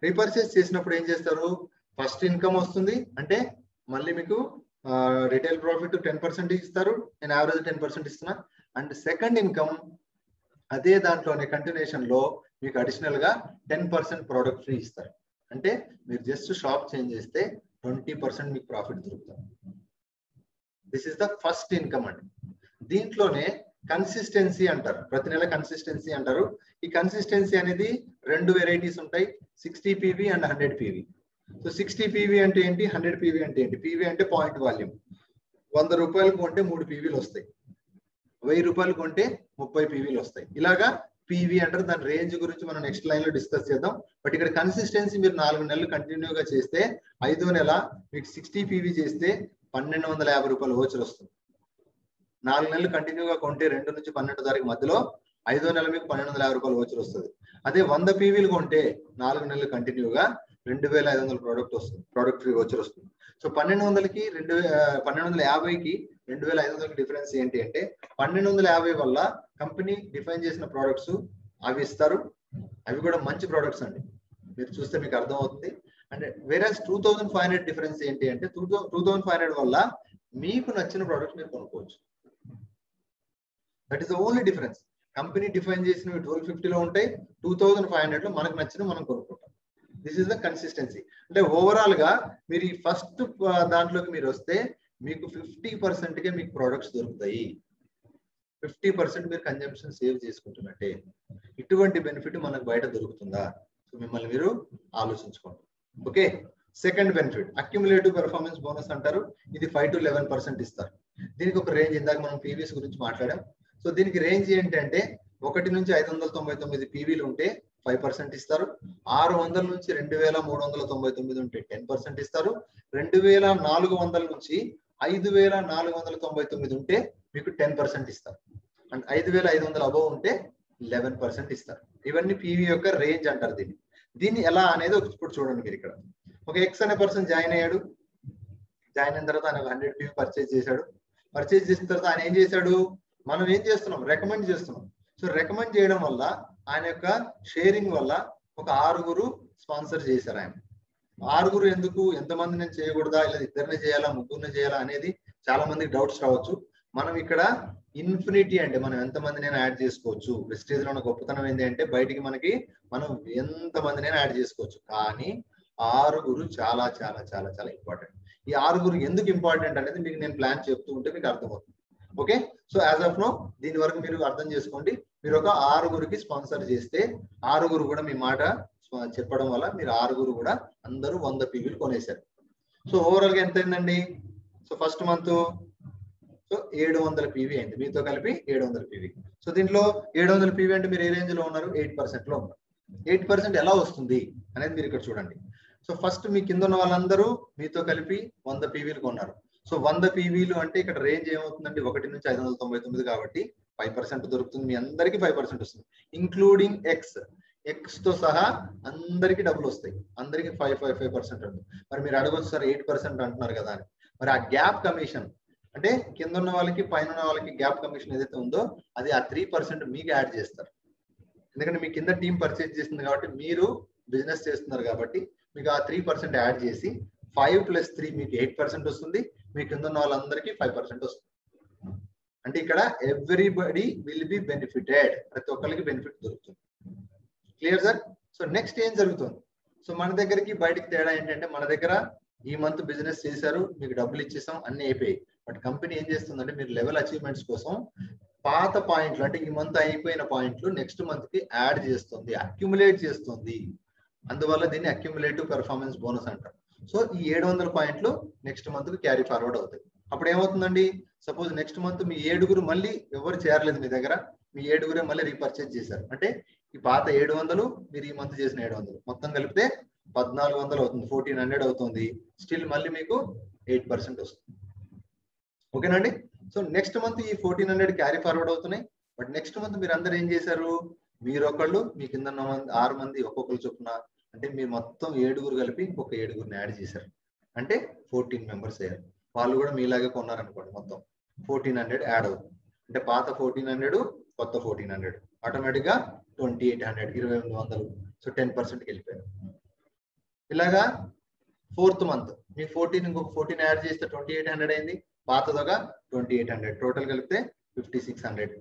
రీపర్చేజ్ చేసినప్పుడు ఏం చేస్తారు, ఫస్ట్ ఇన్కమ్ వస్తుంది, అంటే మళ్ళీ మీకు రిటైల్ ప్రాఫిట్ 10% ఇస్తారు, నేను యావరేజ్ 10% ఇస్తున్నా. అండ్ సెకండ్ ఇన్కమ్ అదే దాంట్లోనే కంటిన్యూషన్ లో మీకు అడిషనల్ గా 10% ప్రోడక్ట్ ఫ్రీ ఇస్తారు. అంటే మీరు జస్ట్ షాప్ చేంజ్ చేస్తే 20% మీకు ప్రాఫిట్ దొరుకుతుంది. This is the first income అండి. దీంట్లోనే కన్సిస్టెన్సీ అంటారు, ప్రతి నెల కన్సిస్టెన్సీ అంటారు. ఈ కన్సిస్టెన్సీ అనేది 2 వెరైటీస్ ఉంటాయి, 60 PV and 100 PV. So 60 PV అంటే ఏంటి, 100 PV అంటే ఏంటి? PV అంటే పాయింట్ వాల్యూమ్. 100 రూపాయలు కొంటే 3 PVలు వస్తాయి, 1000 రూపాయలు కొంటే 30 PVలు వస్తాయి. ఇలాగా PV అంటారు. దాని రేంజ్ గురించి మనం నెక్స్ట్ లైన్ లో డిస్కస్ చేద్దాం. బట్ ఇక్కడ కన్సిస్టెన్సీ మీరు 4 నెలలు కంటిన్యూగా చేస్తే 5వ నెల మీకు 60 PV చేస్తే 1250 రూపాయలు ఓచర్ వస్తుంది. 4 నెలలు కంటిన్యూగా కొంటే 2 నుంచి 12 తారీఖు మధ్యలో 5వ నెల మీకు 1250 రూపాయలు ఓచర్ వస్తుంది. అదే 100 PVలు కొంటే 4 నెలలు కంటిన్యూగా 2500 ప్రోడక్ట్ వస్తుంది, ప్రోడక్ట్ ఫ్రీ ఓచర్ వస్తుంది. సో 1200కి 1250కి 2500కి డిఫరెన్స్ ఏంటి అంటే 1250 వల్ల కంపెనీ డిఫైన్ చేసిన ప్రోడక్ట్స్ అవి ఇస్తారు. అవి కూడా మంచి ప్రోడక్ట్స్ అండి, మీరు చూస్తే మీకు అర్థం అవుతుంది. అంటే వేరే 2500 డిఫరెన్స్ ఏంటి అంటే 2500 వల్ల మీకు నచ్చిన ప్రోడక్ట్ మీరు కొనుక్కోవచ్చు. That is the only difference. Company define చేసినవి 1250లో ఉంటాయి, 2500లో మనకు నచ్చిన మనం కొనుక్కుంటాం. This is the consistency. అంటే ఓవరాల్ గా మీరు ఈ ఫస్ట్ దాంట్లోకి మీరు వస్తే మీకు 50%కే మీకు ప్రోడక్ట్స్ దొరుకుతాయి. 50% మీరు కన్జంప్షన్ సేవ్ చేసుకుంటున్నట్టే. ఇటువంటి బెనిఫిట్ మనకు బయట దొరుకుతుందా? సో మిమ్మల్ని మీరు ఆలోచించుకోండి. Okay, second benefit accumulative performance bonus అంటారు. ఇది 5 to 11% ఇస్తారు. దీనికి ఒక రేంజ్, ఇందాక మనం పీవీస్ గురించి మాట్లాడాం. సో దీనికి రేంజ్ ఏంటంటే 1 నుంచి 599 పీవీలు ఉంటే 5% ఇస్తారు. 600 నుంచి 2399 ఉంటే 10% ఇస్తారు. 2400 నుంచి 5499 ఉంటే మీకు 10% ఇస్తారు. అండ్ 5500 అబౌవ్ ఉంటే 11% ఇస్తారు. ఇవన్నీ పీవీ యొక్క రేంజ్ అంటారు. దీన్ని ఎలా అనేది ఇప్పుడు చూడండి. మీరు ఇక్కడ ఒక ఎక్స్ అనే పర్సన్ జాయిన్ అయ్యాడు. జాయిన్ అయిన తర్వాత ఆయన 100 PV పర్చేజ్ చేశాడు. పర్చేజ్ చేసిన తర్వాత ఆయన ఏం చేశాడు, మనం ఏం చేస్తున్నాం, రికమెండ్ చేస్తున్నాం. సో రికమెండ్ చేయడం వల్ల ఆయన యొక్క షేరింగ్ వల్ల ఒక 6 స్పాన్సర్ చేశారు. ఆయన 6 ఎందుకు, ఎంతమంది నేను చేయకూడదా, ఇలా 2 చేయాలా 3 చేయాలా అనేది చాలా మందికి డౌట్స్ రావచ్చు. మనం ఇక్కడ ఇన్ఫినిటీ అంటే మనం ఎంతమందినైనా యాడ్ చేసుకోవచ్చు. వెస్టేజ్ లో ఉన్న గొప్పతనం ఏంటి అంటే బయటికి మనం ఎంతమందినైనా యాడ్ చేసుకోవచ్చు. కానీ 6 చాలా చాలా చాలా చాలా ఇంపార్టెంట్. ఈ 6 ఎందుకు ఇంపార్టెంట్ అనేది మీకు నేను ప్లాన్ చెప్తూ ఉంటే మీకు అర్థమవుతుంది. Okay, so as of now దీని వరకు మీరు అర్థం చేసుకోండి. మీరు ఒక 6కి స్పాన్సర్ చేస్తే 6 కూడా మీ మాట చెప్పడం వల్ల మీరు 6 కూడా అందరూ 100 PVలు కొనేశారు. సో ఓవరాల్ గా ఎంత అయిందండి? So first month so 700 PV అయింది, మీతో కలిపి 700 PV. సో దీంట్లో 700 PV అంటే మీరు ఏ రేంజ్ లో ఉన్నారు? 8% లో ఉన్నారు. 8% ఎలా వస్తుంది అనేది మీరు ఇక్కడ చూడండి. సో ఫస్ట్ మీ కింద ఉన్న వాళ్ళందరూ మీతో కలిపి 100 PVలు కొన్నారు. సో 100 PVలు అంటే ఇక్కడ రేంజ్ ఏమవుతుందంటే 1 నుంచి 599 కాబట్టి 5% దొరుకుతుంది. మీ అందరికి 5% వస్తుంది, ఇంక్లూడింగ్ ఎక్స్ తో సహా అందరికి డబ్బులు వస్తాయి. అందరికి 5% ఉంది. మరి మీరు అడగొచ్చు సార్ 8% అంటున్నారు కదా అని. మరి ఆ గ్యాప్ కమిషన్ అంటే కింద ఉన్న వాళ్ళకి పైన ఉన్న వాళ్ళకి గ్యాప్ కమిషన్ ఏదైతే ఉందో అది ఆ 3% మీకు యాడ్ చేస్తారు. ఎందుకంటే మీ కింద టీం పర్చేజ్ చేస్తుంది కాబట్టి, మీరు బిజినెస్ చేస్తున్నారు కాబట్టి మీకు ఆ 3% యాడ్ చేసి 5 + 3 మీకు 8% వస్తుంది. మీ కింద ఉన్న వాళ్ళందరికీ 5% వస్తుంది. అంటే ఇక్కడ ఎవ్రీబడి విల్ బి బెనిఫిటెడ్, ప్రతి ఒక్కరికి బెనిఫిట్ దొరుకుతుంది. Clear sir? సో నెక్స్ట్ ఏం జరుగుతుంది? సో మన దగ్గరికి బయటికి తేడా ఏంటంటే మన దగ్గర ఈ మంత్ బిజినెస్ చేశారు, మీకు డబ్బులు ఇచ్చేసాం, అన్ని అయిపోయాయి. బట్ కంపెనీ ఏం చేస్తుందంటే మీరు లెవెల్ అచీవ్మెంట్స్ కోసం పాత పాయింట్లు అంటే ఈ మంత్ అయిపోయిన పాయింట్లు నెక్స్ట్ మంత్ కి యాడ్ చేస్తుంది, అక్యుములేట్ చేస్తుంది. అందువల్ల దీన్ని అక్యుములేటివ్ పెర్ఫార్మెన్స్ బోనస్ అంటారు. సో ఈ 700 పాయింట్లు నెక్స్ట్ మంత్ కి క్యారీ ఫార్వర్డ్ అవుతాయి. అప్పుడు ఏమవుతుందండి, సపోజ్ నెక్స్ట్ మంత్ మీ 7 మళ్ళీ ఎవరు చేరలేదు మీ దగ్గర, మీ 7 మళ్ళీ రీపర్చేజ్ చేశారు అంటే ఈ పాత 700 మీరు ఈ మంత్ చేసిన 700 మొత్తం కలిపితే 1400 అవుతుంది, 1400 అవుతుంది. స్టిల్ మళ్ళీ మీకు 8% వస్తుంది. ఓకేనండి? సో నెక్స్ట్ మంత్ ఈ 1400 క్యారీ ఫార్వర్డ్ అవుతున్నాయి. బట్ నెక్స్ట్ మంత్ మీరు అందరు ఏం చేశారు, మీరు ఒకళ్ళు మీ కింద 6 మంది ఒక్కొక్కరు చొప్పున, అంటే మీరు మొత్తం 7 కలిపి ఇంకొక 7 యాడ్ చేశారు అంటే 14 మెంబర్స్ అయ్యారు. వాళ్ళు కూడా మీలాగే కొన్నారనుకోండి, మొత్తం 1400 యాడ్ అవుతుంది. అంటే పాత 1400 కొత్త 1400 ఆటోమేటిక్ గా 2800 2800. సో 10%కి వెళ్ళిపోయారు. ఇలాగా 4th మంత్ మీ 14 ఇంకొక 14 యాడ్ చేస్తే 2800 అయింది. పాతదొక 2800, టోటల్ కలిపితే 5600.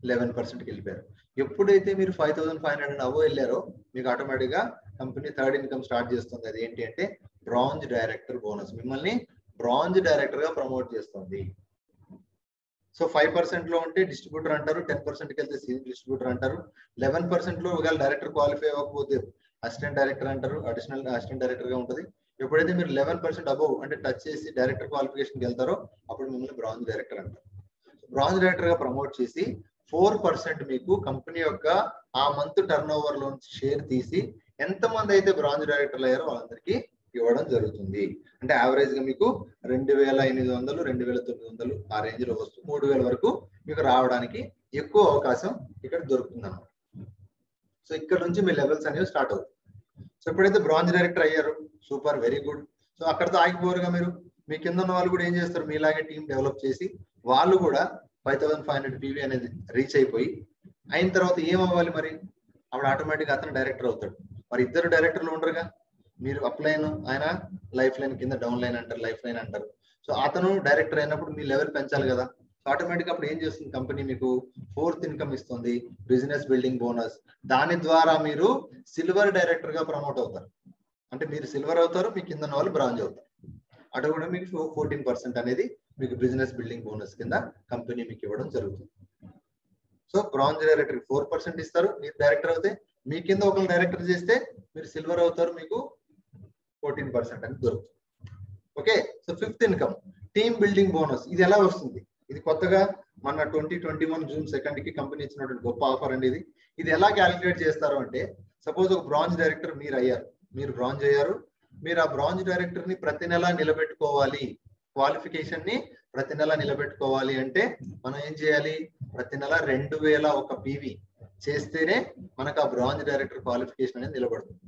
11%కి వెళ్ళిపోయారు. ఎప్పుడైతే మీరు 5500 అబో వెళ్ళారో మీకు ఆటోమేటిక్ గా కంపెనీ థర్డ్ ఇన్కమ్ స్టార్ట్ చేస్తుంది. అది ఏంటి అంటే బ్రాంజ్ డైరెక్టర్ బోనస్. మిమ్మల్ని బ్రాంజ్ డైరెక్టర్ గా ప్రమోట్ చేస్తుంది. సో 5% లో ఉంటే డిస్ట్రిబ్యూటర్ అంటారు, 10%కి వెళ్తే సీనియర్ డిస్ట్రిబ్యూటర్ అంటారు, 11% లో ఒకవేళ డైరెక్టర్ క్వాలిఫై అవ్వకపోతే అసిస్టెంట్ డైరెక్టర్ అంటారు, అడిషనల్ అసిస్టెంట్ డైరెక్టర్ గా ఉంటుంది. ఎప్పుడైతే మీరు 11% అబోవ్ అంటే టచ్ చేసి డైరెక్టర్ క్వాలిఫికేషన్కి వెళ్తారో అప్పుడు మిమ్మల్ని బ్రాంజ్ డైరెక్టర్ అంటారు. బ్రాంజ్ డైరెక్టర్ గా ప్రమోట్ చేసి 4% మీకు కంపెనీ యొక్క ఆ మంత్ టర్న్ ఓవర్ లో షేర్ తీసి ఎంతమంది అయితే బ్రాంజ్ డైరెక్టర్లు అయ్యారో వాళ్ళందరికీ ఇవ్వడం జరుగుతుంది. అంటే యావరేజ్ గా మీకు 2800, 2900 ఆ రేంజ్ లో వస్తూ 3000 వరకు మీకు రావడానికి ఎక్కువ అవకాశం ఇక్కడ దొరుకుతుంది అన్నమాట. సో ఇక్కడ నుంచి మీ లెవెల్స్ అనేవి స్టార్ట్ అవుతాయి. సో ఎప్పుడైతే బ్రాంజ్ డైరెక్టర్ అయ్యారు, సూపర్, వెరీ గుడ్. సో అక్కడతో ఆగిపోరుగా మీరు, మీ కింద ఉన్న వాళ్ళు కూడా ఏం చేస్తారు, మీలాగే టీం డెవలప్ చేసి వాళ్ళు కూడా 5500 PV అనేది రీచ్ అయిపోయి అయిన తర్వాత ఏమవ్వాలి మరి, అప్పుడు ఆటోమేటిక్ అతను డైరెక్టర్ అవుతాడు. మరి ఇద్దరు డైరెక్టర్లు ఉండరుగా, మీరు అప్ లైన్, ఆయన లైఫ్ లైన్ కింద డౌన్ లైన్ అంటారు, లైఫ్ లైన్ అంటారు. సో అతను డైరెక్టర్ అయినప్పుడు మీ లెవెల్ పెంచాలి కదా. ఆటోమేటిక్ అప్పుడు ఏం చేస్తుంది కంపెనీ, మీకు 4th ఇన్కమ్ ఇస్తుంది, బిజినెస్ బిల్డింగ్ బోనస్. దాని ద్వారా మీరు సిల్వర్ డైరెక్టర్ గా ప్రమోట్ అవుతారు. అంటే మీరు సిల్వర్ అవుతారు, మీ కింద ఉన్న వాళ్ళు బ్రాంజ్ అవుతారు. అటు కూడా మీకు 14% అనేది మీకు బిజినెస్ బిల్డింగ్ బోనస్ కింద కంపెనీ మీకు ఇవ్వడం జరుగుతుంది. సో బ్రాంజ్ డైరెక్టర్ 4% ఇస్తారు, మీరు డైరెక్టర్ అవుతే. మీ కింద ఒకరు డైరెక్టర్ చేస్తే మీరు సిల్వర్ అవుతారు, మీకు 14% అని దొరుకుతుంది. Okay. So 5th income team building bonus. ఇది ఎలా వస్తుంది, ఇది కొత్తగా మన 2021 జూన్ 2 కి కంపెనీ ఇచ్చినటువంటి గొప్ప ఆఫర్ అండి ఇది. ఇది ఎలా క్యాలిక్యులేట్ చేస్తారు అంటే, సపోజ్ ఒక బ్రాంజ్ డైరెక్టర్ మీరు అయ్యారు, మీరు బ్రాంజ్ అయ్యారు, మీరు ఆ బ్రాంజ్ డైరెక్టర్ ని ప్రతి నెల నిలబెట్టుకోవాలి, క్వాలిఫికేషన్ ని ప్రతి నెల నిలబెట్టుకోవాలి అంటే మనం ఏం చేయాలి, ప్రతి నెల 2001 PV చేస్తేనే మనకు ఆ బ్రాంజ్ డైరెక్టర్ క్వాలిఫికేషన్ అనేది నిలబడుతుంది.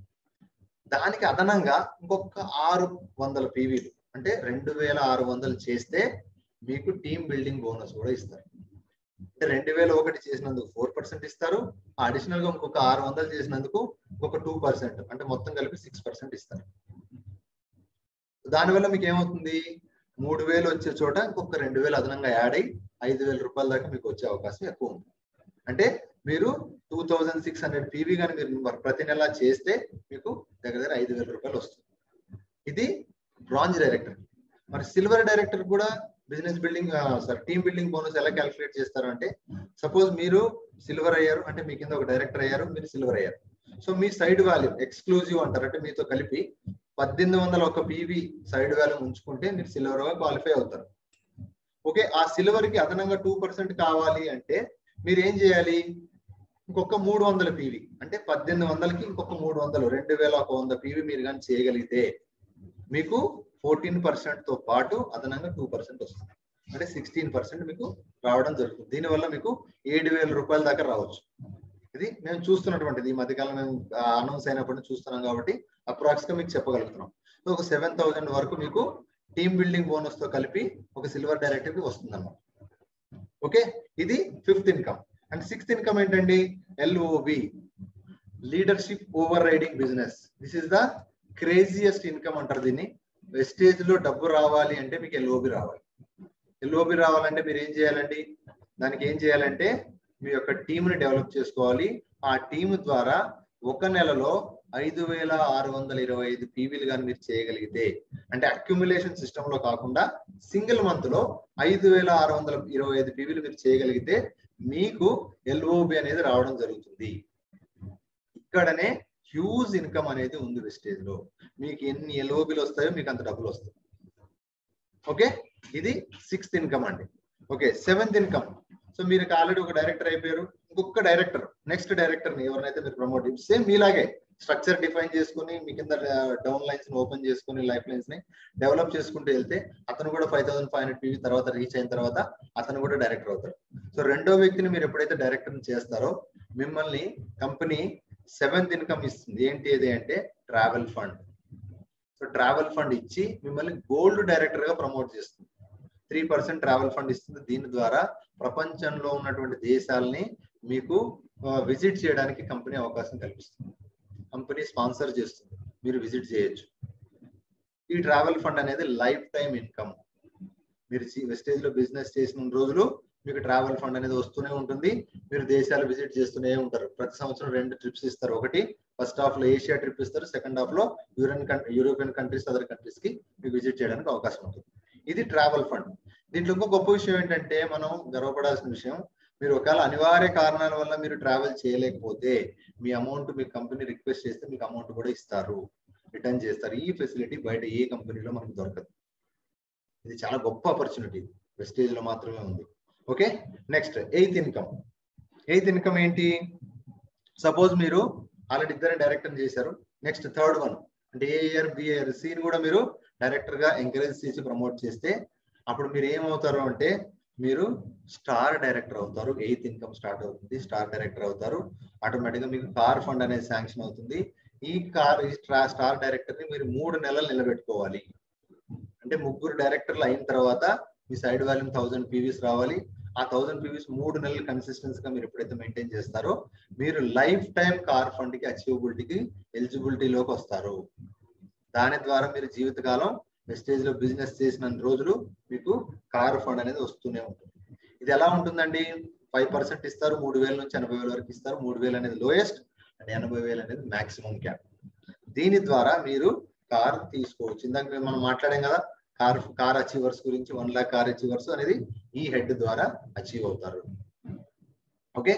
దానికి అదనంగా ఇంకొక 600 PVలు అంటే 2600 చేస్తే మీకు టీమ్ బిల్డింగ్ బోనస్ కూడా ఇస్తారు. అంటే 2001 చేసినందుకు 4% ఇస్తారు, అడిషనల్ గా ఇంకొక 600 చేసినందుకు ఇంకొక 2% అంటే మొత్తం కలిపి 6% ఇస్తారు. దానివల్ల మీకు ఏమవుతుంది, 3000 వచ్చే చోట ఇంకొక 2000 అదనంగా యాడ్ అయ్యి 5000 రూపాయల దాకా మీకు వచ్చే అవకాశం ఎక్కువ ఉంది. అంటే మీరు 2600 PV కానీ మీరు ప్రతి నెల చేస్తే మీకు దగ్గర 5000 రూపాయలు వస్తుంది. ఇది బ్రాంజ్ డైరెక్టర్. మరి సిల్వర్ డైరెక్టర్ కూడా business building team building bonus ఎలా క్యాలిక్యులేట్ చేస్తారు అంటే, సపోజ్ మీరు సిల్వర్ అయ్యారు అంటే మీ కింద ఒక డైరెక్టర్ అయ్యారు, మీరు సిల్వర్ అయ్యారు. సో మీ సైడ్ వాల్యూ ఎక్స్క్లూజివ్ అంటారు, అంటే మీతో కలిపి 1801 PV సైడ్ వాల్యూ ఉంచుకుంటే మీరు సిల్వర్ గా క్వాలిఫై అవుతారు. ఓకే. ఆ సిల్వర్ కి అదనంగా 2% కావాలి అంటే మీరు ఏం చేయాలి, ఇంకొక 300 PV అంటే 1800కి ఇంకొక 300, 2100 PV మీరు కానీ చేయగలిగితే మీకు 14% తో పాటు అదనంగా 2% వస్తుంది. అంటే 16% మీకు రావడం జరుగుతుంది. దీనివల్ల మీకు 7000 రూపాయల దాకా రావచ్చు. ఇది మేము చూస్తున్నటువంటిది, ఈ మధ్యకాలం మేము అనౌన్స్ అయినప్పుడు చూస్తున్నాం కాబట్టి అప్రాక్స్ గా మీకు చెప్పగలుగుతున్నాం. ఒక 7000 వరకు మీకు టీమ్ బిల్డింగ్ బోనస్ తో కలిపి ఒక సిల్వర్ డైరెక్టర్ కి వస్తుంది అన్నమాట. ఓకే. ఇది 5th income. And 6th income ఏంటండి, LOB, leadership over riding business. This is the craziest income అంటారు దీన్ని. వెస్టేజ్ లో డబ్బు రావాలి అంటే మీకు LOB రావాలి. LOB రావాలంటే మీరు ఏం చేయాలండి, దానికి ఏం చేయాలంటే మీ యొక్క టీంని డెవలప్ చేసుకోవాలి. ఆ టీం ద్వారా ఒక నెలలో 5625 PVలు కానీ మీరు చేయగలిగితే, అంటే అక్యుములేషన్ సిస్టమ్ లో కాకుండా సింగిల్ మంత్ లో 5625 PVలు మీరు చేయగలిగితే మీకు LOB అనేది రావడం జరుగుతుంది. ఇక్కడనే హ్యూజ్ ఇన్కమ్ అనేది ఉంది వెస్టేజ్ లో. మీకు ఎన్ని LOBలు వస్తాయో మీకు అంత డబ్బులు వస్తాయి. ఓకే. ఇది 6th ఇన్కమ్ అండి. ఓకే. 7th income. సో మీరు ఆల్రెడీ ఒక డైరెక్టర్ అయిపోయారు, ఇంకొక డైరెక్టర్, నెక్స్ట్ డైరెక్టర్ ని ఎవరినైతే మీరు ప్రమోట్, సేమ్ మీలాగే స్ట్రక్చర్ డిఫైన్ చేసుకుని మీ కింద డౌన్ లైన్స్ ని ఓపెన్ చేసుకుని లైఫ్ లైన్స్ ని డెవలప్ చేసుకుంటూ వెళ్తే అతను కూడా 5500 PV తర్వాత రీచ్ అయిన తర్వాత అతను కూడా డైరెక్టర్ అవుతారు. సో రెండో వ్యక్తిని మీరు ఎప్పుడైతే డైరెక్టర్ చేస్తారో మిమ్మల్ని కంపెనీ 7th ఇన్కమ్ ఇస్తుంది. ఏంటి అది అంటే travel fund. So travel fund ఇచ్చి మిమ్మల్ని గోల్డ్ డైరెక్టర్ గా ప్రమోట్ చేస్తుంది. 3% ట్రావెల్ ఫండ్ ఇస్తుంది. దీని ద్వారా ప్రపంచంలో ఉన్నటువంటి దేశాలని మీకు విజిట్ చేయడానికి కంపెనీ అవకాశం కల్పిస్తుంది. కంపెనీ స్పాన్సర్ చేస్తుంది, మీరు విజిట్ చేయొచ్చు. ఈ ట్రావెల్ ఫండ్ అనేది లైఫ్ టైం ఇన్కమ్. మీరు వెస్టేజ్ లో బిజినెస్ చేసిన రోజులు మీకు ట్రావెల్ ఫండ్ అనేది వస్తూనే ఉంటుంది. మీరు దేశాలు విజిట్ చేస్తూనే ఉంటారు. ప్రతి సంవత్సరం 2 ట్రిప్స్ ఇస్తారు. ఒకటి ఫస్ట్ హాఫ్ లో ఏషియా ట్రిప్ ఇస్తారు, సెకండ్ హాఫ్ లో యూరోపియన్ కంట్రీస్, అదర్ కంట్రీస్ కి మీకు విజిట్ చేయడానికి అవకాశం ఉంటుంది. ఇది ట్రావెల్ ఫండ్. దీంట్లో ఇంకో గొప్ప విషయం ఏంటంటే మనం గర్వపడాల్సిన విషయం, మీరు ఒకవేళ అనివార్య కారణాల వల్ల మీరు ట్రావెల్ చేయలేకపోతే మీ అమౌంట్ మీ కంపెనీ రిక్వెస్ట్ చేస్తే మీకు అమౌంట్ కూడా ఇస్తారు, రిటర్న్ చేస్తారు. ఈ ఫెసిలిటీ బయట ఏ కంపెనీలో మనకు దొరకదు. ఇది చాలా గొప్ప ఆపర్చునిటీ, వెస్టేజ్ లో మాత్రమే ఉంది. Okay, next eighth income. Eighth income ఏంటి? సపోజ్ మీరు ఆల్రెడీ ఇద్దరు డైరెక్టర్ చేశారు. నెక్స్ట్ థర్డ్ వన్ అంటే ఏఆర్ బిఆర్ సిని కూడా మీరు డైరెక్టర్ గా ఎంకరేజ్ చేసి ప్రమోట్ చేస్తే అప్పుడు మీరు ఏమవుతారు అంటే మీరు స్టార్ డైరెక్టర్ అవుతారు. ఎయిత్ ఇన్కమ్ స్టార్ట్ అవుతుంది, స్టార్ డైరెక్టర్ అవుతారు. ఆటోమేటిక్ గా మీకు కార్ ఫండ్ అనేది శాంక్షన్ అవుతుంది. ఈ స్టార్ డైరెక్టర్ ని మీరు 3 నెలలు నిలబెట్టుకోవాలి. అంటే 3 డైరెక్టర్లు అయిన తర్వాత మీ సైడ్ వాల్యూమ్ 1000 పీవీస్ రావాలి. ఆ 1000 పీవీస్ 3 నెలలు కన్సిస్టెన్సీ గా మీరు ఎప్పుడైతే మెయింటైన్ చేస్తారో మీరు లైఫ్ టైం కార్ ఫండ్ కి అచీవబిలిటీకి ఎలిజిబిలిటీలోకి వస్తారు. దాని ద్వారా మీరు జీవితకాలం వెస్టేజ్ లో బిజినెస్ చేసిన రోజులు మీకు కార్ ఫండ్ అనేది వస్తూనే ఉంటుంది. ఇది ఎలా ఉంటుందండి? 5% ఇస్తారు, 3000 నుంచి 80,000 వరకు ఇస్తారు. 3000 అనేది లోయెస్ట్ అండ్ 80,000 అనేది మాక్సిమం క్యాప్. దీని ద్వారా మీరు కార్ తీసుకోవచ్చు. ఇందాక మనం మాట్లాడాం కదా కార్ అచీవర్స్ గురించి, 1 lakh కార్ అచీవర్స్ అనేది ఈ హెడ్ ద్వారా అచీవ్ అవుతారు. ఓకే,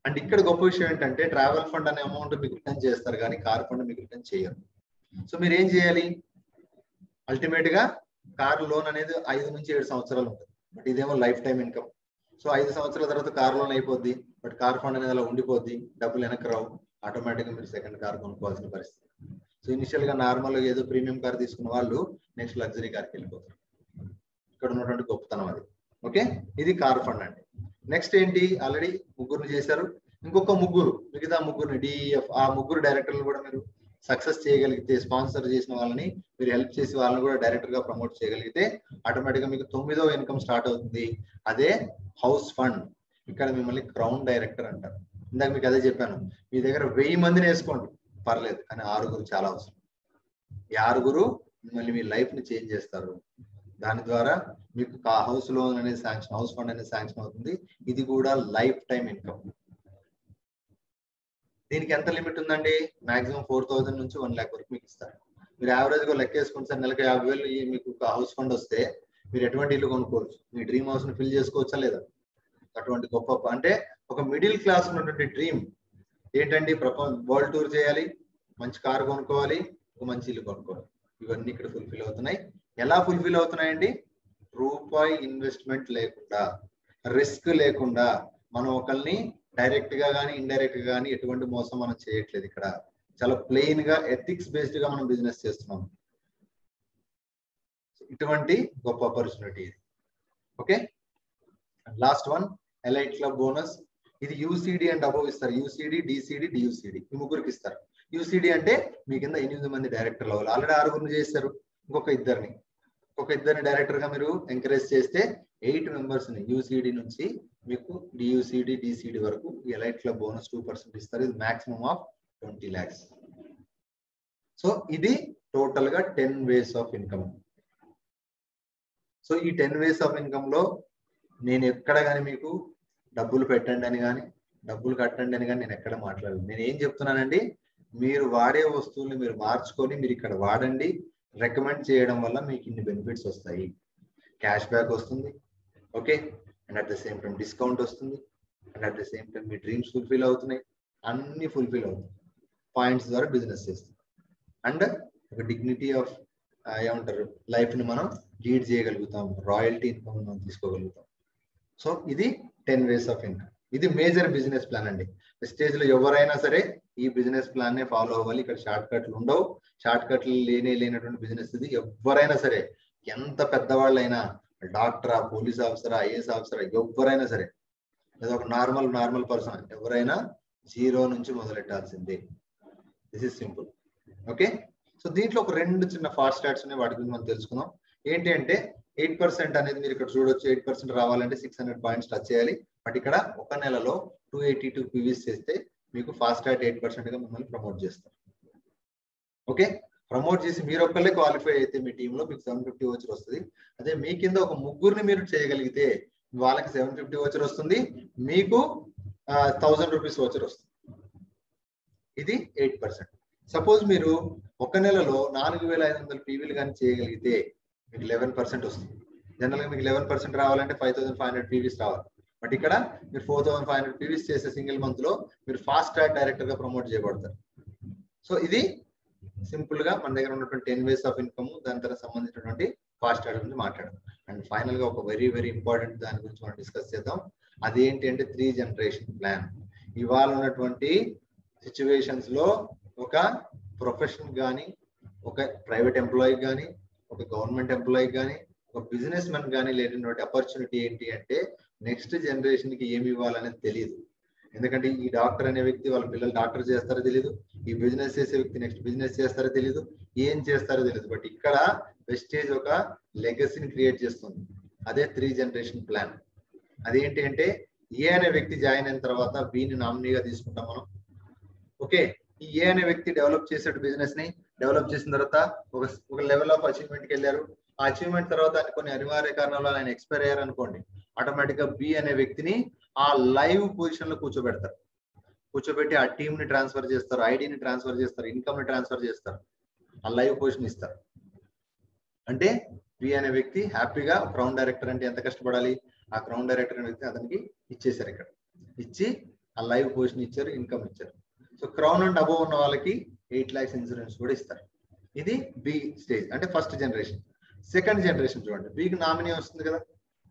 అండ్ ఇక్కడ గొప్ప విషయం ఏంటంటే ట్రావెల్ ఫండ్ అనే అమౌంట్ మీకు రిటర్న్ చేస్తారు కానీ కార్ ఫండ్ మీకు రిటర్న్ చేయరు. సో మీరు ఏం చేయాలి? అల్టిమేట్ గా కార్ లోన్ అనేది 5 నుంచి 7 సంవత్సరాలు ఉంటుంది. బట్ ఇదేమో లైఫ్ టైం ఇన్కమ్. సో 5 సంవత్సరాల తర్వాత కార్ లోన్ అయిపోద్ది, బట్ కార్ ఫండ్ అనేది అలా ఉండిపోద్ది, డబ్బులు వెనక్కి రావు. ఆటోమేటిక్ గా మీరు సెకండ్ కార్ కొనుక్కోవాల్సిన పరిస్థితి. సో ఇనిషియల్ గా నార్మల్ గా ఏదో ప్రీమియం కార్ తీసుకున్న వాళ్ళు నెక్స్ట్ లగ్జరీ కార్కి వెళ్ళిపోతారు. ఇక్కడ ఉన్నటువంటి గొప్పతనం అది. ఓకే, ఇది కార్ ఫండ్ అండి. నెక్స్ట్ ఏంటి? ఆల్రెడీ 3 చేశారు, ఇంకొక 3 మిగతా 3 డిఎఫ్ ఆ 3 డైరెక్టర్లు కూడా మీరు సక్సెస్ చేయగలిగితే, స్పాన్సర్ చేసిన వాళ్ళని మీరు హెల్ప్ చేసి వాళ్ళని కూడా డైరెక్టర్ గా ప్రమోట్ చేయగలిగితే ఆటోమేటిక్ గా మీకు 9వ ఇన్కమ్ స్టార్ట్ అవుతుంది. అదే హౌస్ ఫండ్. ఇక్కడ మిమ్మల్ని క్రౌన్ డైరెక్టర్ అంటారు. ఇందాక మీకు అదే చెప్పాను, మీ దగ్గర 1000 మందిని వేసుకోండి పర్లేదు, కానీ 6 చాలా అవసరం. ఈ 6 మిమ్మల్ని మీ లైఫ్ ని చేంజ్ చేస్తారు. దాని ద్వారా మీకు హౌస్ లోన్ అనేది శాంక్షన్, హౌస్ ఫండ్ అనేది శాంక్షన్ అవుతుంది. ఇది కూడా లైఫ్ టైం ఇన్కమ్. దీనికి ఎంత లిమిట్ ఉందండి? మాక్సిమం 4,000 నుంచి 1 lakh వరకు మీకు ఇస్తారు. మీరు యావరేజ్ గా లెక్క వేసుకుంటే సార్ నెలకు 50,000 మీకు హౌస్ ఫండ్ వస్తే మీరు ఎటువంటి ఇల్లు కొనుక్కోవచ్చు, మీ డ్రీమ్ హౌస్ ని ఫిల్ చేసుకోవచ్చా లేదా? అటువంటి గొప్ప అంటే ఒక మిడిల్ క్లాస్ ఉన్నటువంటి డ్రీమ్ ఏంటండి? వరల్డ్ టూర్ చేయాలి, మంచి కారు కొనుక్కోవాలి, ఒక మంచి ఇల్లు కొనుక్కోవాలి. ఇవన్నీ ఇక్కడ ఫుల్ఫిల్ అవుతున్నాయి. ఎలా ఫుల్ఫిల్ అవుతున్నాయండి? రూపాయి ఇన్వెస్ట్మెంట్ లేకుండా, రిస్క్ లేకుండా, మనం ఒకరిని డైరెక్ట్ గా కానీ ఇండైరెక్ట్ గా కానీ ఎటువంటి మోసం మనం చేయట్లేదు. ఇక్కడ చాలా ప్లెయిన్ గా ఎథిక్స్ బేస్డ్ గా మనం బిజినెస్ చేస్తున్నాం. ఇటువంటి గొప్ప ఆపర్చునిటీ ఇది. Okay, last one elite club bonus. ఇది యూసిడి అండ్ అబోవ్ ఇస్తారు. యూసిడి, డిసిడి, డియూసిడి ఈ 3కి ఇస్తారు. యూసిడి అంటే మీ కింద 8 మంది డైరెక్టర్లు అవ్వాలి. ఆల్రెడీ 6 చేశారు, ఇంకొక ఇద్దరిని డైరెక్టర్ గా మీరు ఎంకరేజ్ చేస్తే 8 మెంబర్స్ ని యూసిడి నుంచి మీకు డియూసిడి, డిసిడి వరకు ఈ ఎలైట్ క్లబ్ బోనస్ 2% ఇస్తారు. ఇది మాక్సిమం ఆఫ్ 20 lakhs. సో ఇది టోటల్ గా 10 ways ఆఫ్ ఇన్కమ్. సో ఈ 10 ways ఆఫ్ ఇన్కమ్ లో నేను ఎక్కడ కానీ మీకు డబ్బులు పెట్టండి అని కానీ డబ్బులు కట్టండి అని కానీ నేను ఎక్కడ మాట్లాడలేదు. నేను ఏం చెప్తున్నానండి, మీరు వాడే వస్తువుల్ని మీరు మార్చుకొని మీరు ఇక్కడ వాడండి. రికమెండ్ చేయడం వల్ల మీకు ఇన్ని బెనిఫిట్స్ వస్తాయి. క్యాష్ బ్యాక్ వస్తుంది, okay, and at the same time discount వస్తుంది, and at the same time మీ డ్రీమ్స్ ఫుల్ఫిల్ అవుతున్నాయి. అన్ని ఫుల్ఫిల్ అవుతాయి. పాయింట్స్ ద్వారా బిజినెస్ చేస్తాం. అండ్ ఒక డిగ్నిటీ ఆఫ్ ఏమంటారు లైఫ్ ని మనం లీడ్ చేయగలుగుతాం. రాయల్టీ ఇన్కమ్ మనం తీసుకోగలుగుతాం. సో ఇది 10 ways ఆఫ్ ఇన్కమ్. ఇది మేజర్ బిజినెస్ ప్లాన్ అండి. స్టేజ్ లో ఎవరైనా సరే ఈ బిజినెస్ ప్లాన్ నే ఫాలో అవ్వాలి. ఇక్కడ షార్ట్ కట్లు ఉండవు. షార్ట్ కట్లు లేనటువంటి బిజినెస్ ఇది. ఎవరైనా సరే, ఎంత పెద్దవాళ్ళైనా, డాక్టరా, పోలీస్ ఆఫీసరా, ఐఏఎస్ ఆఫీసరా, ఎవరైనా సరే, లేదా ఒక నార్మల్ పర్సన్, ఎవరైనా 0 నుంచి మొదలెట్టాల్సిందే. This is simple. Okay, so దీంట్లో ఒక 2 చిన్న ఫాస్ట్ స్టాట్స్ ఉన్నాయి, వాటి గురించి మనం తెలుసుకుందాం. ఏంటి అంటే 8% అనేది మీరు ఇక్కడ చూడొచ్చు. 8% రావాలంటే 600 పాయింట్స్ టచ్ చేయాలి. బట్ ఇక్కడ ఒక నెలలో 282 పీవీస్ చేస్తే మీకు ఫాస్ట్ స్టాట్ 8% గా మిమ్మల్ని ప్రమోట్ చేస్తారు. ఓకే, ప్రమోట్ చేసి మీరు ఒక్కళ్ళే క్వాలిఫై అయితే మీ టీంలో మీకు 750 వచ్చి వస్తుంది. అదే మీ కింద ఒక 3 మీరు చేయగలిగితే వాళ్ళకి 750 వోచర్ వస్తుంది, మీకు 1000 రూపీస్ వోచర్ వస్తుంది. ఇది 8%. సపోజ్ మీరు ఒక నెలలో 4500 పీవీలు కానీ చేయగలిగితే మీకు 11% వస్తుంది. జనరల్ గా మీకు 11% రావాలంటే 5500 పీవీస్ రావాలి. బట్ ఇక్కడ మీరు 4500 పీవీస్ చేసే సింగిల్ మంత్ లో మీరు ఫాస్ట్ ట్రాక్ డైరెక్టర్ గా ప్రమోట్ చేయబడతారు. సో ఇది సింపుల్ గా మన దగ్గర ఉన్నటువంటి 10 వేస్ ఆఫ్ ఇన్కమ్, దాని తర్వాత సంబంధించినటువంటి ఫాస్ట్ ట్రాక్ గురించి మాట్లాడదాం. అండ్ ఫైనల్ గా ఒక వెరీ వెరీ ఇంపార్టెంట్ దాని గురించి మనం డిస్కస్ చేద్దాం. అదేంటి అంటే 3 జనరేషన్ ప్లాన్. ఇవాళ ఉన్నటువంటి సిచ్యువేషన్స్ లో ఒక ప్రొఫెషన్ కానీ, ఒక ప్రైవేట్ ఎంప్లాయీ కానీ, ఒక గవర్నమెంట్ ఎంప్లాయీ కానీ, ఒక బిజినెస్ మెన్ కానీ లేనటువంటి ఆపర్చునిటీ ఏంటి అంటే నెక్స్ట్ జనరేషన్ కి ఏమి ఇవ్వాలనేది తెలియదు. ఎందుకంటే ఈ డాక్టర్ అనే వ్యక్తి వాళ్ళ పిల్లలు డాక్టర్ చేస్తారో తెలియదు, ఈ బిజినెస్ చేసే వ్యక్తి నెక్స్ట్ బిజినెస్ చేస్తారో తెలియదు, ఏం చేస్తారో తెలియదు. బట్ ఇక్కడ వెస్టేజ్ ఒక లెగసీని క్రియేట్ చేస్తుంది. అదే 3 జనరేషన్ ప్లాన్. అదేంటి అంటే ఏ అనే వ్యక్తి జాయిన్ అయిన తర్వాత బిని నామినీగా తీసుకుంటాం మనం. ఓకే, ఈ ఏ అనే వ్యక్తి డెవలప్ చేసే బిజినెస్ ని డెవలప్ చేసిన తర్వాత ఒక లెవెల్ ఆఫ్ అచీవ్మెంట్ కి వెళ్ళారు. ఆ అచీవ్మెంట్ తర్వాత కొన్ని అనివార్య కారణాల వల్ల ఆయన ఎక్స్పైర్ అయ్యారు అనుకోండి, ఆటోమేటిక్ గా బి అనే వ్యక్తిని ఆ లైవ్ పొజిషన్ లో కూర్చోబెడతారు. కూర్చోబెట్టి ఆ టీమ్ ని ట్రాన్స్ఫర్ చేస్తారు, ఐడిని ట్రాన్స్ఫర్ చేస్తారు, ఇన్కమ్ ని ట్రాన్స్ఫర్ చేస్తారు, ఆ లైవ్ పొజిషన్ ఇస్తారు. అంటే బి అనే వ్యక్తి హ్యాపీగా క్రౌన్ డైరెక్టర్ అంటే ఎంత కష్టపడాలి, ఆ క్రౌన్ డైరెక్టర్ అనే వ్యక్తి అతనికి ఇచ్చేసారు. ఇక్కడ ఇచ్చి ఆ లైవ్ పొజిషన్ ఇచ్చారు, ఇన్కమ్ ఇచ్చారు. సో క్రౌన్ అండ్ అబోవ్ ఉన్న వాళ్ళకి 8 lakhs ఇన్సూరెన్స్ కూడా ఇస్తారు. ఇది బి స్టేజ్ అంటే ఫస్ట్ జనరేషన్. సెకండ్ జనరేషన్ చూడండి, బికి నామినీ వస్తుంది కదా,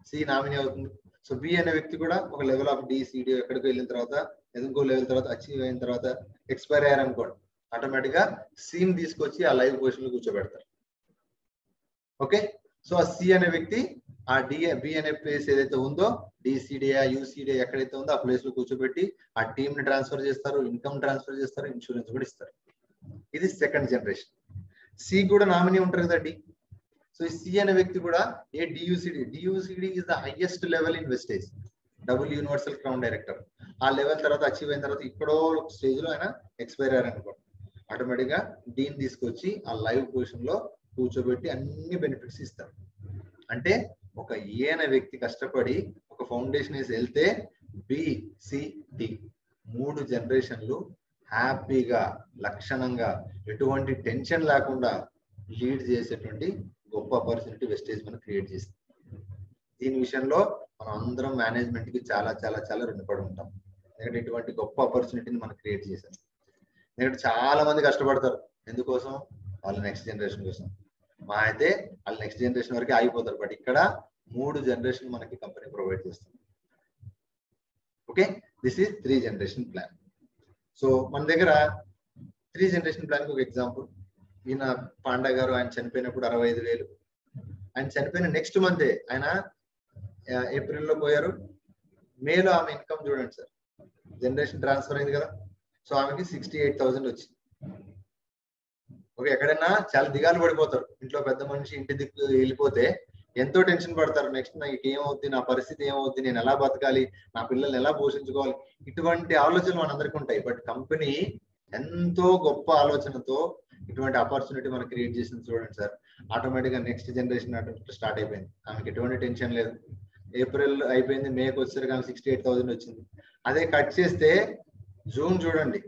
సి నామినీ అవుతుంది. సో బి అనే వ్యక్తి కూడా ఒక లెవెల్ ఆఫ్ డిసిడి ఎక్కడికి వెళ్ళిన తర్వాత ఇంకో లెవెల్ తర్వాత అచీవ్ అయిన తర్వాత ఎక్స్పైర్ అయ్యారు అనుకోండి, ఆటోమేటిక్ గా సిని తీసుకొచ్చి ఆ లైవ్ పొజిషన్ లో కూర్చోబెడతారు. ఓకే, సో ఆ సి అనే వ్యక్తి ఆ బి అనే ప్లేస్ ఏదైతే ఉందో డిసిడియా యూసిడియా ఎక్కడైతే ఉందో ఆ ప్లేస్ లో కూర్చోబెట్టి ఆ టీమ్ ని ట్రాన్స్ఫర్ చేస్తారు, ఇన్కమ్ ట్రాన్స్ఫర్ చేస్తారు, ఇన్సూరెన్స్ కూడా ఇస్తారు. ఇది సెకండ్ జనరేషన్. సి కూడా నామినీ ఉంటారు కదండి. సో ఈ సి అనే వ్యక్తి కూడా a DUCD is the highest level in Vestige, double universal crown director. ఆ లెవెల్ తర్వాత అచీవ్ అయిన తర్వాత ఇక్కడో స్టేజ్ లో ఆయన ఎక్స్పైర్ అయ్యారు అనుకోండి, ఆటోమేటిక్ గా డీని తీసుకొచ్చి ఆ లైవ్ పొజిషన్ లో కూర్చోబెట్టి అన్ని బెనిఫిట్స్ ఇస్తారు. అంటే ఒక ఏ అనే వ్యక్తి కష్టపడి ఒక ఫౌండేషన్ వేసి వెళ్తే బి సి డి 3 జనరేషన్లు హ్యాపీగా లక్షణంగా ఎటువంటి టెన్షన్ లేకుండా లీడ్ చేసేటువంటి గొప్ప ఆపర్చునిటీ వెస్టేజ్ మనం క్రియేట్ చేస్తుంది. దీని విషయంలో మనం అందరం మేనేజ్మెంట్ కి చాలా చాలా చాలా రుణపడి ఉంటాం. ఎందుకంటే ఇటువంటి గొప్ప ఆపర్చునిటీని మనం క్రియేట్ చేశాం. ఎందుకంటే చాలా మంది కష్టపడతారు ఎందుకోసం, వాళ్ళ నెక్స్ట్ జనరేషన్ కోసం. మా అయితే వాళ్ళు నెక్స్ట్ జనరేషన్ వరకు ఆగిపోతారు. బట్ ఇక్కడ 3 జనరేషన్ మనకి కంపెనీ ప్రొవైడ్ చేస్తుంది. Okay, this is 3 generation plan. So మన దగ్గర 3 జనరేషన్ ప్లాన్ కి ఒక ఎగ్జాంపుల్, ఈయన పాండా గారు ఆయన చనిపోయినప్పుడు 65,000. ఆయన చనిపోయిన నెక్స్ట్ మంతే ఆయన ఏప్రిల్లో పోయారు. మేలో ఆమె ఇన్కమ్ చూడండి సార్, జనరేషన్ ట్రాన్స్ఫర్ అయింది కదా. సో ఆమెకి 68,000 వచ్చింది. ఓకే, ఎక్కడైనా చాలా దిగాలు పడిపోతారు. ఇంట్లో పెద్ద మనిషి ఇంటి దిక్కు వెళ్ళిపోతే ఎంతో టెన్షన్ పడతారు. నెక్స్ట్ నాకు ఏమవుద్ది, నా పరిస్థితి ఏమవుద్ది, నేను ఎలా బతకాలి, నా పిల్లల్ని ఎలా పోషించుకోవాలి, ఇటువంటి ఆలోచనలు మనందరికీ ఉంటాయి. బట్ కంపెనీ ఎంతో గొప్ప ఆలోచనతో ఇటువంటి ఆపర్చునిటీ మనం క్రియేట్ చేసింది చూడండి సార్. ఆటోమేటిక్ గా నెక్స్ట్ జనరేషన్ స్టార్ట్ అయిపోయింది. ఆమెకి ఎటువంటి టెన్షన్ లేదు. ఏప్రిల్ అయిపోయింది, మేకి వచ్చేసరికి ఆమె 68,000 వచ్చింది. అదే కట్ చేస్తే జూన్ చూడండి,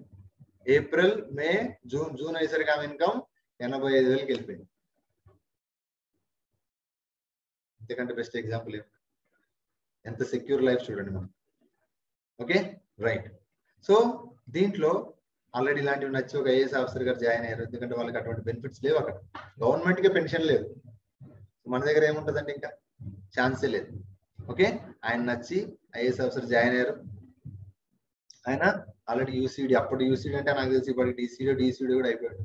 ఏప్రిల్ మే జూన్ అయ్యేసరికి ఆమె ఇన్కమ్ 85,000కి వెళ్ళిపోయింది. ఎందుకంటే బెస్ట్ ఎగ్జాంపుల్ ఎంత సెక్యూర్ లైఫ్ చూడండి మనం. Okay right. సో దీంట్లో ఆల్రెడీ ఇలాంటివి నచ్చి ఒక ఐఏఎస్ ఆఫీసర్ గారు జాయిన్ అయ్యారు. ఎందుకంటే వాళ్ళకి అటువంటి బెనిఫిట్స్ లేవు, అక్కడ గవర్నమెంట్ కి పెన్షన్ లేదు. మన దగ్గర ఏముంటుందంటే ఇంకా ఛాన్సే లేదు. ఓకే, ఆయన నచ్చి ఐఏఎస్ ఆఫీసర్ జాయిన్ అయ్యారు. ఆయన ఆల్రెడీ యూసీడీ, అప్పుడు యూసీడీ అంటే నాకు తెలిసి ఇప్పటికి డీసీడీ కూడా అయిపోయాడు.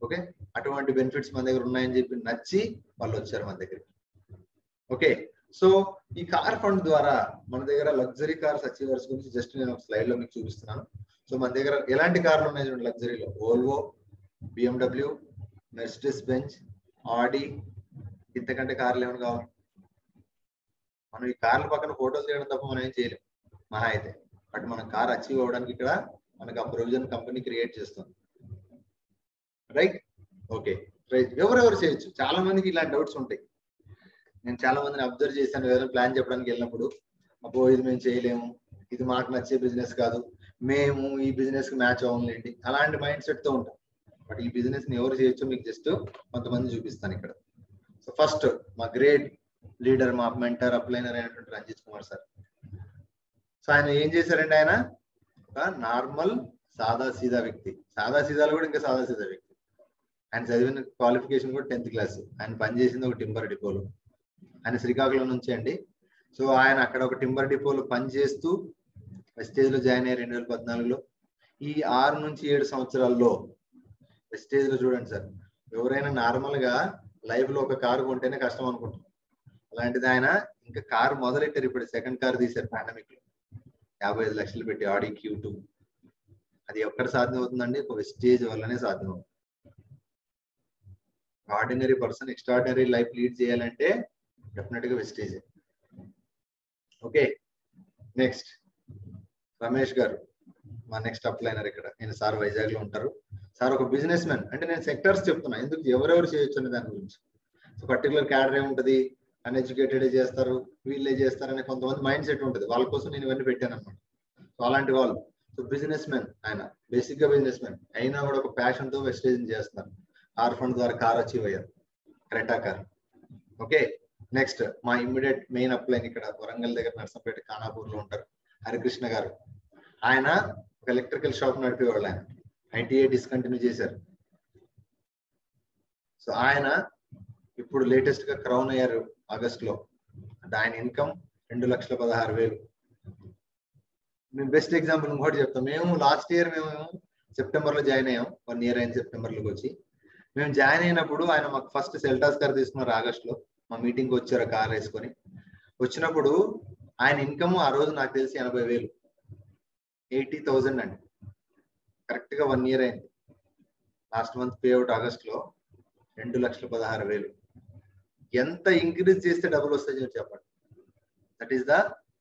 ఓకే, అటువంటి బెనిఫిట్స్ మన దగ్గర ఉన్నాయని చెప్పి నచ్చి వాళ్ళు వచ్చారు మన దగ్గరికి. ఓకే, సో ఈ కార్ ఫండ్ ద్వారా మన దగ్గర లగ్జరీ కార్స్ అచీవర్స్ గురించి జస్ట్ నేను ఒక స్లైడ్ లో మీకు చూపిస్తున్నాను. సో మన దగ్గర ఎలాంటి కార్లు ఉన్నాయి చూడండి లగ్జరీలో, వోల్వో, బిఎండబ్ల్యూ, మెర్సిడెస్ బెంజ్, ఆడి, ఇంతకంటే కార్లు ఏమైనా కావాలి. మనం ఈ కార్ల పక్కన ఫోటోలు తీయడం తప్ప మనం ఏం చేయలేం మహా అయితే. బట్ మన కార్ అచీవ్ అవ్వడానికి ఇక్కడ మనకు ఆ ప్రొవిజన్ కంపెనీ క్రియేట్ చేస్తుంది. Right, okay right. ఎవరెవరు చేయొచ్చు, చాలా మందికి ఇలాంటి డౌట్స్ ఉంటాయి. నేను చాలా మందిని అబ్జర్వ్ చేశాను, ఏదైనా ప్లాన్ చెప్పడానికి వెళ్ళినప్పుడు, అబ్బో ఇది మేము చేయలేము, ఇది మాకు నచ్చే బిజినెస్ కాదు, మేము ఈ బిజినెస్ కి మ్యాచ్ అవ్వలేండి, అలాంటి మైండ్ సెట్ తో ఉంటాం. బట్ ఈ బిజినెస్ ని ఎవరు చేయొచ్చో మీకు జస్ట్ కొంతమంది చూపిస్తాను ఇక్కడ. సో ఫస్ట్ మా గ్రేట్ లీడర్, మా మెంటర్, అప్లైనర్ అయినటువంటి రంజిత్ కుమార్ సార్. సో ఆయన ఏం చేశారండి, ఆయన ఒక నార్మల్ సాదా సీదా వ్యక్తి, సాదా సీదాలో కూడా ఇంకా సాదా సీదా వ్యక్తి. ఆయన చదివిన క్వాలిఫికేషన్ కూడా 10th క్లాస్. ఆయన పనిచేసింది ఒక టింబర్ డిపోలో. ఆయన శ్రీకాకుళం నుంచి అండి. సో ఆయన అక్కడ ఒక టింబర్ డిపోలో పనిచేస్తూ వెస్టేజ్ లో జాయిన్ అయ్యారు 2014లో. ఈ 6 నుంచి 7 సంవత్సరాల్లో వెస్టేజ్ లో చూడండి సార్, ఎవరైనా నార్మల్ గా లైఫ్ లో ఒక కారు కొంటేనే కష్టం అనుకుంటాం, అలాంటిది ఆయన ఇంకా కారు మొదలెట్టారు. ఇప్పుడు సెకండ్ కార్ తీశారు పాండమిక్ లో, 55 లక్షలు పెట్టి ఆడి Q2. అది ఎక్కడ సాధ్యం అవుతుందండి? ఒక వెస్టేజ్ వల్లనే సాధ్యం అవుతుంది. Ordinary person extraordinary life lead చేయాలంటే డెఫినెట్ గా వెస్టేజ్. ఓకే, నెక్స్ట్ రమేష్ గారు, మా నెక్స్ట్ అప్లైనర్ ఇక్కడ. నేను సార్ వైజాగ్ లో ఉంటారు. సార్ ఒక బిజినెస్ మ్యాన్. అంటే నేను సెక్టర్స్ చెప్తున్నా, ఎందుకు ఎవరెవరు చేయొచ్చు అనే దాని గురించి. సో పర్టికులర్ క్యాడర్ ఏముంటది, అన్ఎడ్యుకేటెడ్ చేస్తారు, వీళ్ళే చేస్తారు అనే కొంతమంది మైండ్ సెట్ ఉంటుంది. వాళ్ళ కోసం నేను ఇవన్నీ పెట్టాను అనమాట. సో అలాంటి వాళ్ళు. సో బిజినెస్ మ్యాన్, ఆయన బేసిక్ గా బిజినెస్ మ్యాన్ అయినా కూడా ఒక ప్యాషన్ తో వెస్టేజ్ చేస్తున్నారు. ఆర్ ఫండ్ ద్వారా కార్ అచీవ్ అయ్యారు, క్రెటా కార్. ఓకే, నెక్స్ట్ మా ఇమ్మీడియట్ మెయిన్ అప్లైన్ ఇక్కడ వరంగల్ దగ్గర నర్సంపేట ఖానాపూర్ లో ఉంటారు, హరికృష్ణ గారు. ఆయన ఒక ఎలక్ట్రికల్ షాప్ నడిపేవాళ్ళు. ఆయన ITI డిస్కంటిన్యూ చేశారు. సో ఆయన ఇప్పుడు లేటెస్ట్ గా క్రౌన్ అయ్యారు ఆగస్ట్ లో. అంటే ఆయన ఇన్కమ్ 2,16,000. మేము బెస్ట్ ఎగ్జాంపుల్ ఇంకోటి చెప్తాం. మేము లాస్ట్ ఇయర్ మేము సెప్టెంబర్ లో జాయిన్ అయ్యాం, 1 year అయింది సెప్టెంబర్ లోకి వచ్చి. మేము జాయిన్ అయినప్పుడు ఆయన మాకు ఫస్ట్ సెల్టాస్ కార్ తీసుకున్నారు ఆగస్ట్ లో. మా మీటింగ్ కి వచ్చారు కార్ వేసుకొని. వచ్చినప్పుడు ఆయన ఇన్కమ్ ఆ రోజు నాకు తెలిసి 80,000, 80,000 అండి. కరెక్ట్ గా 1 year అయింది. Last month pay out August లో 2,16,000. ఎంత ఇంక్రీజ్ చేస్తే డబ్బులు వస్తాయో చెప్పండి. That is the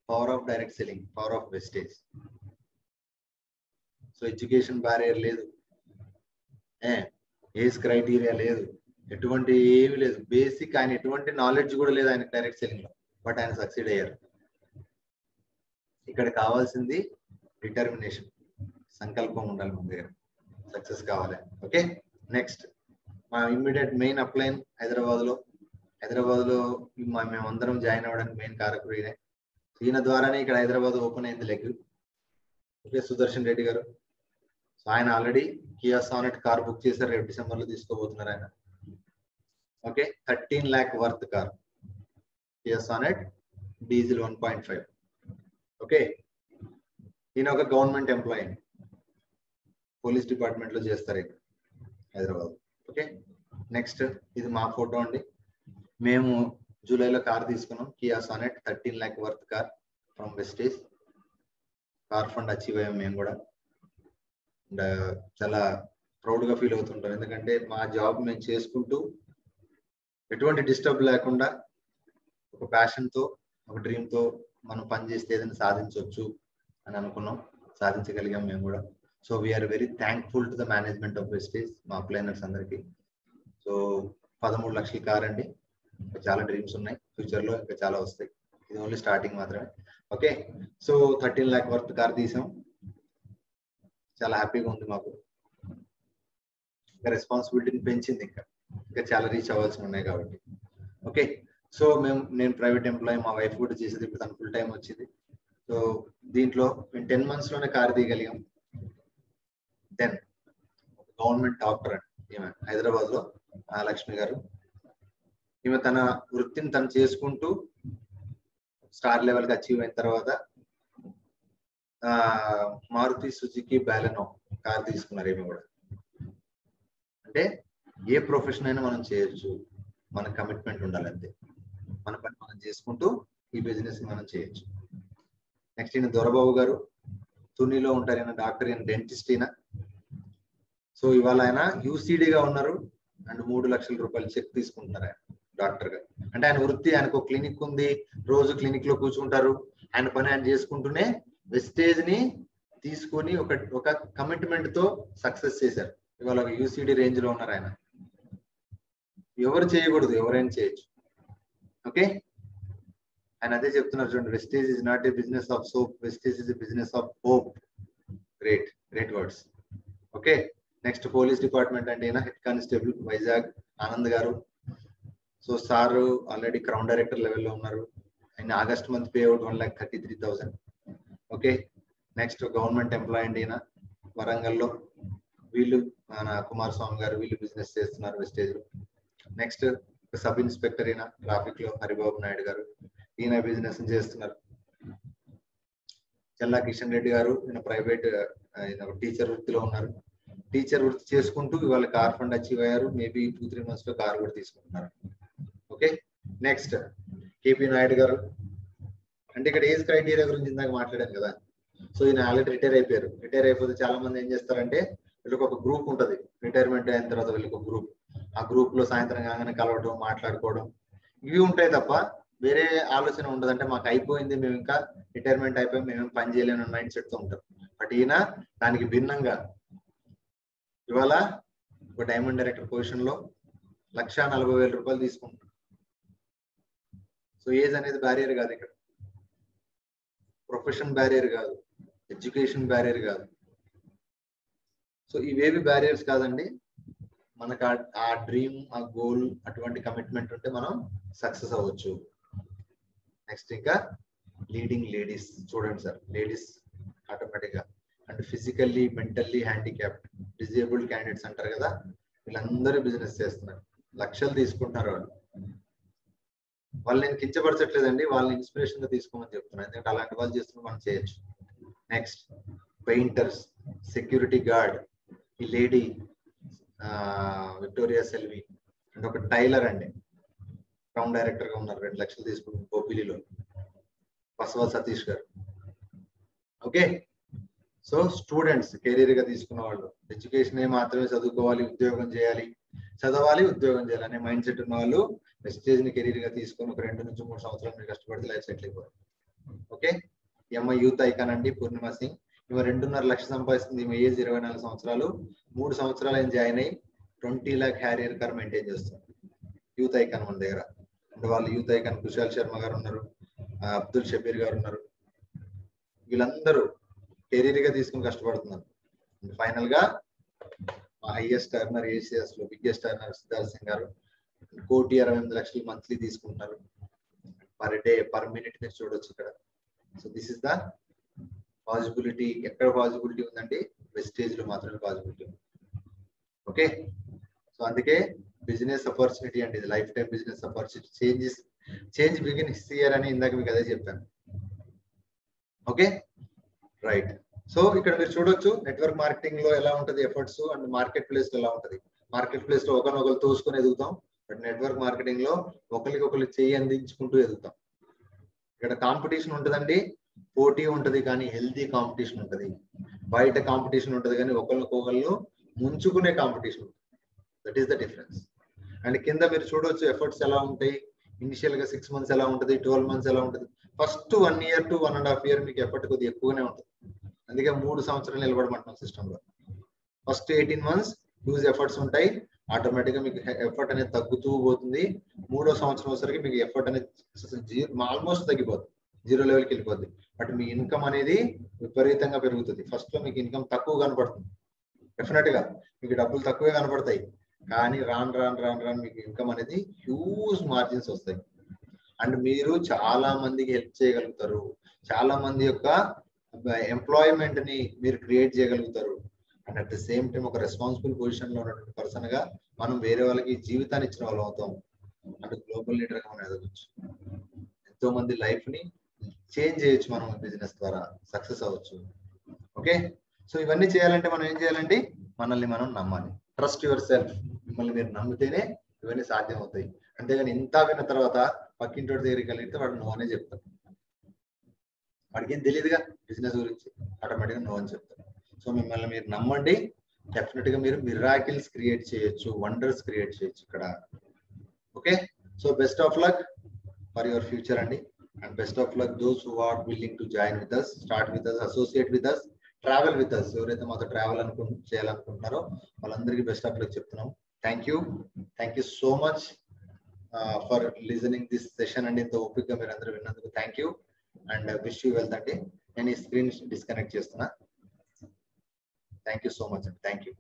power of direct selling, power of wastage. So education barrier లేదు, ఏజ్ క్రైటీరియా లేదు, ఎటువంటి ఏమి లేదు. బేసిక్ ఆయన ఎటువంటి నాలెడ్జ్ కూడా లేదు ఆయన డైరెక్ట్ సెల్లింగ్ లో. బట్ ఆయన సక్సీడ్ అయ్యారు. ఇక్కడ కావాల్సింది డిటర్మినేషన్, సంకల్పం ఉండాలి మన దగ్గర, సక్సెస్ కావాలి. ఓకే, నెక్స్ట్ మా ఇమ్మీడియట్ మెయిన్ అప్లైన్ హైదరాబాద్ లో మేమందరం జాయిన్ అవ్వడానికి మెయిన్ కారకుడు ఈయన. ఈయన ద్వారానే ఇక్కడ హైదరాబాద్ ఓపెన్ అయింది లెగ్. ఓకే, సుదర్శన్ రెడ్డి గారు. సో ఆయన already Kia sonnet car book చేశారు, రేపు డిసెంబర్ లో తీసుకోబోతున్నారు ఆయన. Okay, 13 lakh worth car, Kia sonnet diesel 1.5. Okay, ఈయన ఒక గవర్నమెంట్ ఎంప్లాయీ, పోలీస్ డిపార్ట్మెంట్ లో చేస్తారు ఇక్కడ హైదరాబాద్. ఓకే, నెక్స్ట్ ఇది మా ఫోటో అండి. మేము జూలైలో కార్ తీసుకున్నాం, Kia Sonet 13 lakh worth car from Vestige. Car fund achieve అయ్యాం మేము కూడా. అండ్ చాలా ప్రౌడ్ గా ఫీల్ అవుతుంటాం, ఎందుకంటే మా జాబ్ మేము చేసుకుంటూ ఎటువంటి డిస్టర్బ్ లేకుండా ఒక ప్యాషన్ తో, ఒక డ్రీమ్ తో మనం పనిచేస్తే ఏదైనా సాధించవచ్చు అని అనుకున్నాం, సాధించగలిగాం మేము కూడా. So we're very thankful to the management of Vestige, మా అప్లైనర్స్ అందరికి. సో 13 లక్షల కార్ అండి. ఇంకా చాలా డ్రీమ్స్ ఉన్నాయి, ఫ్యూచర్ లో ఇంకా చాలా వస్తాయి. ఇది ఓన్లీ స్టార్టింగ్ మాత్రమే. Okay, so 13 lakh worth car తీసాం. చాలా హ్యాపీగా ఉంది మాకు. ఇంకా రెస్పాన్సిబిలిటీని పెంచింది, ఇంకా చాలా రీచ్ అవ్వాల్సి ఉన్నాయి కాబట్టి. ఓకే, సో నేను ప్రైవేట్ ఎంప్లాయీ, మా వైఫ్ కూడా చేసేది, ఇప్పుడు తను ఫుల్ టైం వచ్చింది. సో దీంట్లో మేము 10 months లోనే కార్ తీయగలిగాం. దెన్ గవర్నమెంట్ డాక్టర్ అండి ఈమె, హైదరాబాద్ లో లక్ష్మి గారు. ఈమె తన వృత్తిని తను చేసుకుంటూ స్టార్ లెవెల్ కి అచీవ్ అయిన తర్వాత మారుతి సుజుకి బాలెనో కార్ తీసుకున్నారు ఈమె కూడా. అంటే ఏ ప్రొఫెషన్ అయినా మనం చేయొచ్చు, మన కమిట్మెంట్ ఉండాలి అంతే. మన పని మనం చేసుకుంటూ ఈ బిజినెస్ మనం చేయొచ్చు. నెక్స్ట్ ఈయన దొరబాబు గారు, తునిలో ఉంటారు. ఈయన డాక్టర్, ఈయన డెంటిస్ట్ ఈయన. సో ఇవాళ ఆయన యూసీడీగా ఉన్నారు అండ్ 3 లక్షల రూపాయలు చెక్ తీసుకుంటున్నారు ఆయన డాక్టర్ గా. అంటే ఆయన వృత్తి, ఆయనకు క్లినిక్ ఉంది, రోజు క్లినిక్ లో కూర్చుంటారు, ఆయన పని ఆయన చేసుకుంటూనే వెస్టేజ్ ని తీసుకొని ఒక కమిట్మెంట్ తో సక్సెస్ చేశారు. ఇవాళ ఒక యూసీడీ రేంజ్ లో ఉన్నారు ఆయన. ఎవరు చేయకూడదు, ఎవరైనా చేయొచ్చు. ఓకే, ఆయన అదే చెప్తున్నారు చూడండి, Vestige is not a business of soap, Vestige is a business of hope. Great great words. Okay, next police department అంటే ఈయన హెడ్ కానిస్టేబుల్ వైజాగ్ ఆనంద్ గారు. So sir already crown director లెవెల్లో ఉన్నారు. ఆయన August month pay out 1,33,000. Okay, next government employee అండి ఈయన వరంగల్లో. వీళ్ళు మన కుమారస్వామి గారు వీళ్ళు బిజినెస్ చేస్తున్నారు వెస్టేజ్ లో. నెక్స్ట్ సబ్ ఇన్స్పెక్టర్ ఈయన ట్రాఫిక్ లో హరిబాబు నాయుడు గారు, ఈయన బిజినెస్ చేస్తున్నారు. చల్లా కిషన్ రెడ్డి గారు ఈయన ప్రైవేట్ టీచర్ వృత్తిలో ఉన్నారు. టీచర్ వృత్తి చేసుకుంటూ ఇవాళ కార్ ఫండ్ అచీవ్ అయ్యారు. మేబీ 2-3 months లో కార్ కూడా తీసుకుంటున్నారు. ఓకే, నెక్స్ట్ కేపీ నాయుడు గారు. అంటే ఇక్కడ ఏజ్ క్రైటీరియా గురించి ఇందాక మాట్లాడాను కదా. సో ఈయన ఆల్రెడీ రిటైర్ అయిపోయారు. రిటైర్ అయిపోతే చాలా మంది ఏం చేస్తారంటే వీళ్ళకి ఒక గ్రూప్ ఉంటుంది. రిటైర్మెంట్ అయిన తర్వాత వీళ్ళకి ఒక గ్రూప్, ఆ గ్రూప్ లో సాయంత్రం కాగానే కలవడం మాట్లాడుకోవడం ఇవి ఉంటాయి తప్ప వేరే ఆలోచన ఉండదు. అంటే మాకు అయిపోయింది, మేము ఇంకా రిటైర్మెంట్ అయిపోయి మేము పని చేయలేని మైండ్ సెట్ తో ఉంటాం. బట్ ఈయన దానికి భిన్నంగా ఇవాళ ఒక డైమండ్ డైరెక్టర్ పొజిషన్ లో 1,40,000 రూపాయలు తీసుకుంటున్నాం. సో ఏజ్ అనేది బ్యారియర్ కాదు, ఇక్కడ ప్రొఫెషన్ బ్యారియర్ కాదు, ఎడ్యుకేషన్ బ్యారియర్ కాదు. సో ఇవేవి బ్యారియర్స్ కాదండి. మనకు ఆ డ్రీమ్, ఆ గోల్, అటువంటి కమిట్మెంట్ ఉంటే మనం సక్సెస్ అవ్వచ్చు. నెక్స్ట్ ఇంకా లీడింగ్ లేడీస్. చూడండి సార్, లేడీస్ ఆటోమేటిక్ గా అంటే physically mentally handicapped disabled candidates అంటారు కదా, వీళ్ళందరూ బిజినెస్ చేస్తున్నారు. లక్షలు తీసుకుంటున్నారు వాళ్ళు నేను కించపరచట్లేదండి, వాళ్ళని ఇన్స్పిరేషన్ గా తీసుకోమని చెప్తున్నాను. ఎందుకంటే అలాంటి వాళ్ళు చేస్తున్న మనం చేయొచ్చు. Next painters, security guard. ఈ లేడీ విక్టోరియా సెల్వి అంటే ఒక టైలర్ అండి, క్రౌన్ డైరెక్టర్ గా ఉన్నారు. 2 లక్షలు తీసుకుంటున్నారు బొబ్బిలిలో. బసవ సతీష్ గారు. ఓకే, సో స్టూడెంట్స్ కెరీర్ గా తీసుకున్న వాళ్ళు, ఎడ్యుకేషన్ మాత్రమే చదువుకోవాలి, ఉద్యోగం చేయాలి, చదవాలి ఉద్యోగం చేయాలి అనే మైండ్ సెట్ ఉన్న వాళ్ళు వెస్టేజ్ ని కెరీర్ గా తీసుకొని ఒక 2 నుంచి 3 సంవత్సరాలు మీరు కష్టపడితే లైఫ్ సెటిల్ అయిపోవాలి. ఓకే, ఎంఐ యూత్ ఐకాన్ అండి పూర్ణిమ సింగ్. ఈమె 2.5 లక్షలు సంపాదిస్తుంది. ఈమె ఏజ్ 24 సంవత్సరాలు. 3 సంవత్సరాలు ఆయన జాయిన్ అయ్యి 20 lakh హ్యారియర్ కార్ మెయింటైన్ చేస్తారు. యూత్ ఐకాన్ మన దగ్గర. అంటే వాళ్ళు యూత్ ఐకాన్ కుశాల్ శర్మ గారు ఉన్నారు, అబ్దుల్ షబీర్ గారు ఉన్నారు. వీళ్ళందరూ కెరీర్ గా తీసుకుని కష్టపడుతున్నారు. ఫైనల్ గా హైయెస్ట్ ఎర్నర్ ఏషియాస్ లో బిగ్గెస్ట్ ఎర్నర్ సిద్ధార్థ్ సింగ్ గారు 1,68,00,000 మంత్లీ తీసుకుంటున్నారు. పర్ డే పర్ మినిట్ మీరు చూడొచ్చు ఇక్కడ. So this is the possibility. ఎక్కడ పాసిబిలిటీ ఉందండి? వెస్టేజ్ లో మాత్రమే పాసిబిలిటీ ఉంది. ఓకే, సో అందుకే బిజినెస్ ఆపర్చునిటీ అండి, ఇది life time business opportunity. Change begins here అని ఇందాక మీకు అదే చెప్పాను. Okay right. సో ఇక్కడ మీరు చూడొచ్చు నెట్వర్క్ మార్కెటింగ్ లో ఎలా ఉంటది ఎఫర్ట్స్, అండ్ మార్కెట్ ప్లేస్ లో ఎలా ఉంటది. మార్కెట్ ప్లేస్ లో ఒకరినొకరు తోసుకొని ఎదుగుతాం, బట్ నెట్వర్క్ మార్కెటింగ్ లో ఒకరికి చెయ్యి అందించుకుంటూ ఎదుగుతాం. ఇక్కడ కాంపిటీషన్ ఉంటదండి, పోటీ ఉంటది, కానీ హెల్తీ కాంపిటీషన్ ఉంటది. బయట కాంపిటీషన్ ఉంటది కానీ ఒకళ్ళు ముంచుకునే competition. That is the difference. And కింద మీరు చూడొచ్చు ఎఫర్ట్స్ ఎలా ఉంటాయి. ఇనిషియల్ గా 6 months ఎలా ఉంటది, 12 months ఎలా ఉంటది. ఫస్ట్ 1 year to 1.5 year మీకు ఎఫర్ట్ కొద్దిగా ఎక్కువనే ఉంటుంది. అందుకే 3 సంవత్సరాలు నిలబడమంటున్నాం సిస్టమ్ లో. ఫస్ట్ 18 months యూజ్ ఎఫర్ట్స్ ఉంటాయి. ఆటోమేటిక్ గా మీకు ఎఫర్ట్ అనేది తగ్గుతూ పోతుంది. 3వ సంవత్సరం వచ్చేసరికి మీకు ఎఫర్ట్ అనేది ఆల్మోస్ట్ తగ్గిపోతుంది, 0 లెవెల్కి వెళ్ళిపోద్ది. బట్ మీ ఇన్కమ్ అనేది విపరీతంగా పెరుగుతుంది. ఫస్ట్ లో మీకు ఇన్కమ్ తక్కువ కనపడుతుంది, డెఫినెట్ గా మీకు డబ్బులు తక్కువే కనపడతాయి. కానీ రాను మీకు ఇన్కమ్ అనేది హ్యూజ్ మార్జిన్స్ వస్తాయి. అండ్ మీరు చాలా మందికి హెల్ప్ చేయగలుగుతారు, చాలా మంది యొక్క ఎంప్లాయ్మెంట్ ని మీరు క్రియేట్ చేయగలుగుతారు. And at the same time ఒక రెస్పాన్సిబుల్ పొజిషన్ లో ఉన్నటువంటి పర్సన్ గా మనం వేరే వాళ్ళకి జీవితాన్ని ఇచ్చిన వాళ్ళు అవుతాం. అంటే గ్లోబల్ లీడర్ గా మనం ఎదగొచ్చు, ఎంతో మంది లైఫ్ ని చేంజ్ చేయొచ్చు మనం బిజినెస్ ద్వారా, సక్సెస్ అవ్వచ్చు. ఓకే, సో ఇవన్నీ చేయాలంటే మనం ఏం చేయాలండి? మనల్ని మనం నమ్మాలి. Trust your self. మిమ్మల్ని మీరు నమ్మితేనే ఇవన్నీ సాధ్యం అవుతాయి. అంతేగాని ఇంత విన్న తర్వాత పక్కింటి దగ్గరికి వెళ్తే వాడు నో అనే చెప్తాడు. వాడికి ఏం తెలియదుగా బిజినెస్ గురించి, ఆటోమేటిక్గా నో అని చెప్తాడు. సో మిమ్మల్ని మీరు నమ్మండి, డెఫినెట్ గా మీరు మిరాకిల్స్ క్రియేట్ చేయొచ్చు, వండర్స్ క్రియేట్ చేయొచ్చు ఇక్కడ. Okay, so best of luck for your future అండి. And best of luck those who are willing to join with us, start with us, associate with us, travel with us. ఎవరైతే మాతో ట్రావెల్ చేయాలనుకుంటున్నారో వాళ్ళందరికీ బెస్ట్ ఆఫ్ లక్ చెప్తున్నాం. Thank you so much. For listening this session అండి. ఇంత ఓపిక్గా మీరు అందరూ విన్నందుకు thank you and wish you wealth అండి. నేను ఈ స్క్రీన్ డిస్కనెక్ట్ చేస్తున్నా. థ్యాంక్ యూ సో మచ్ అండి. Thank you.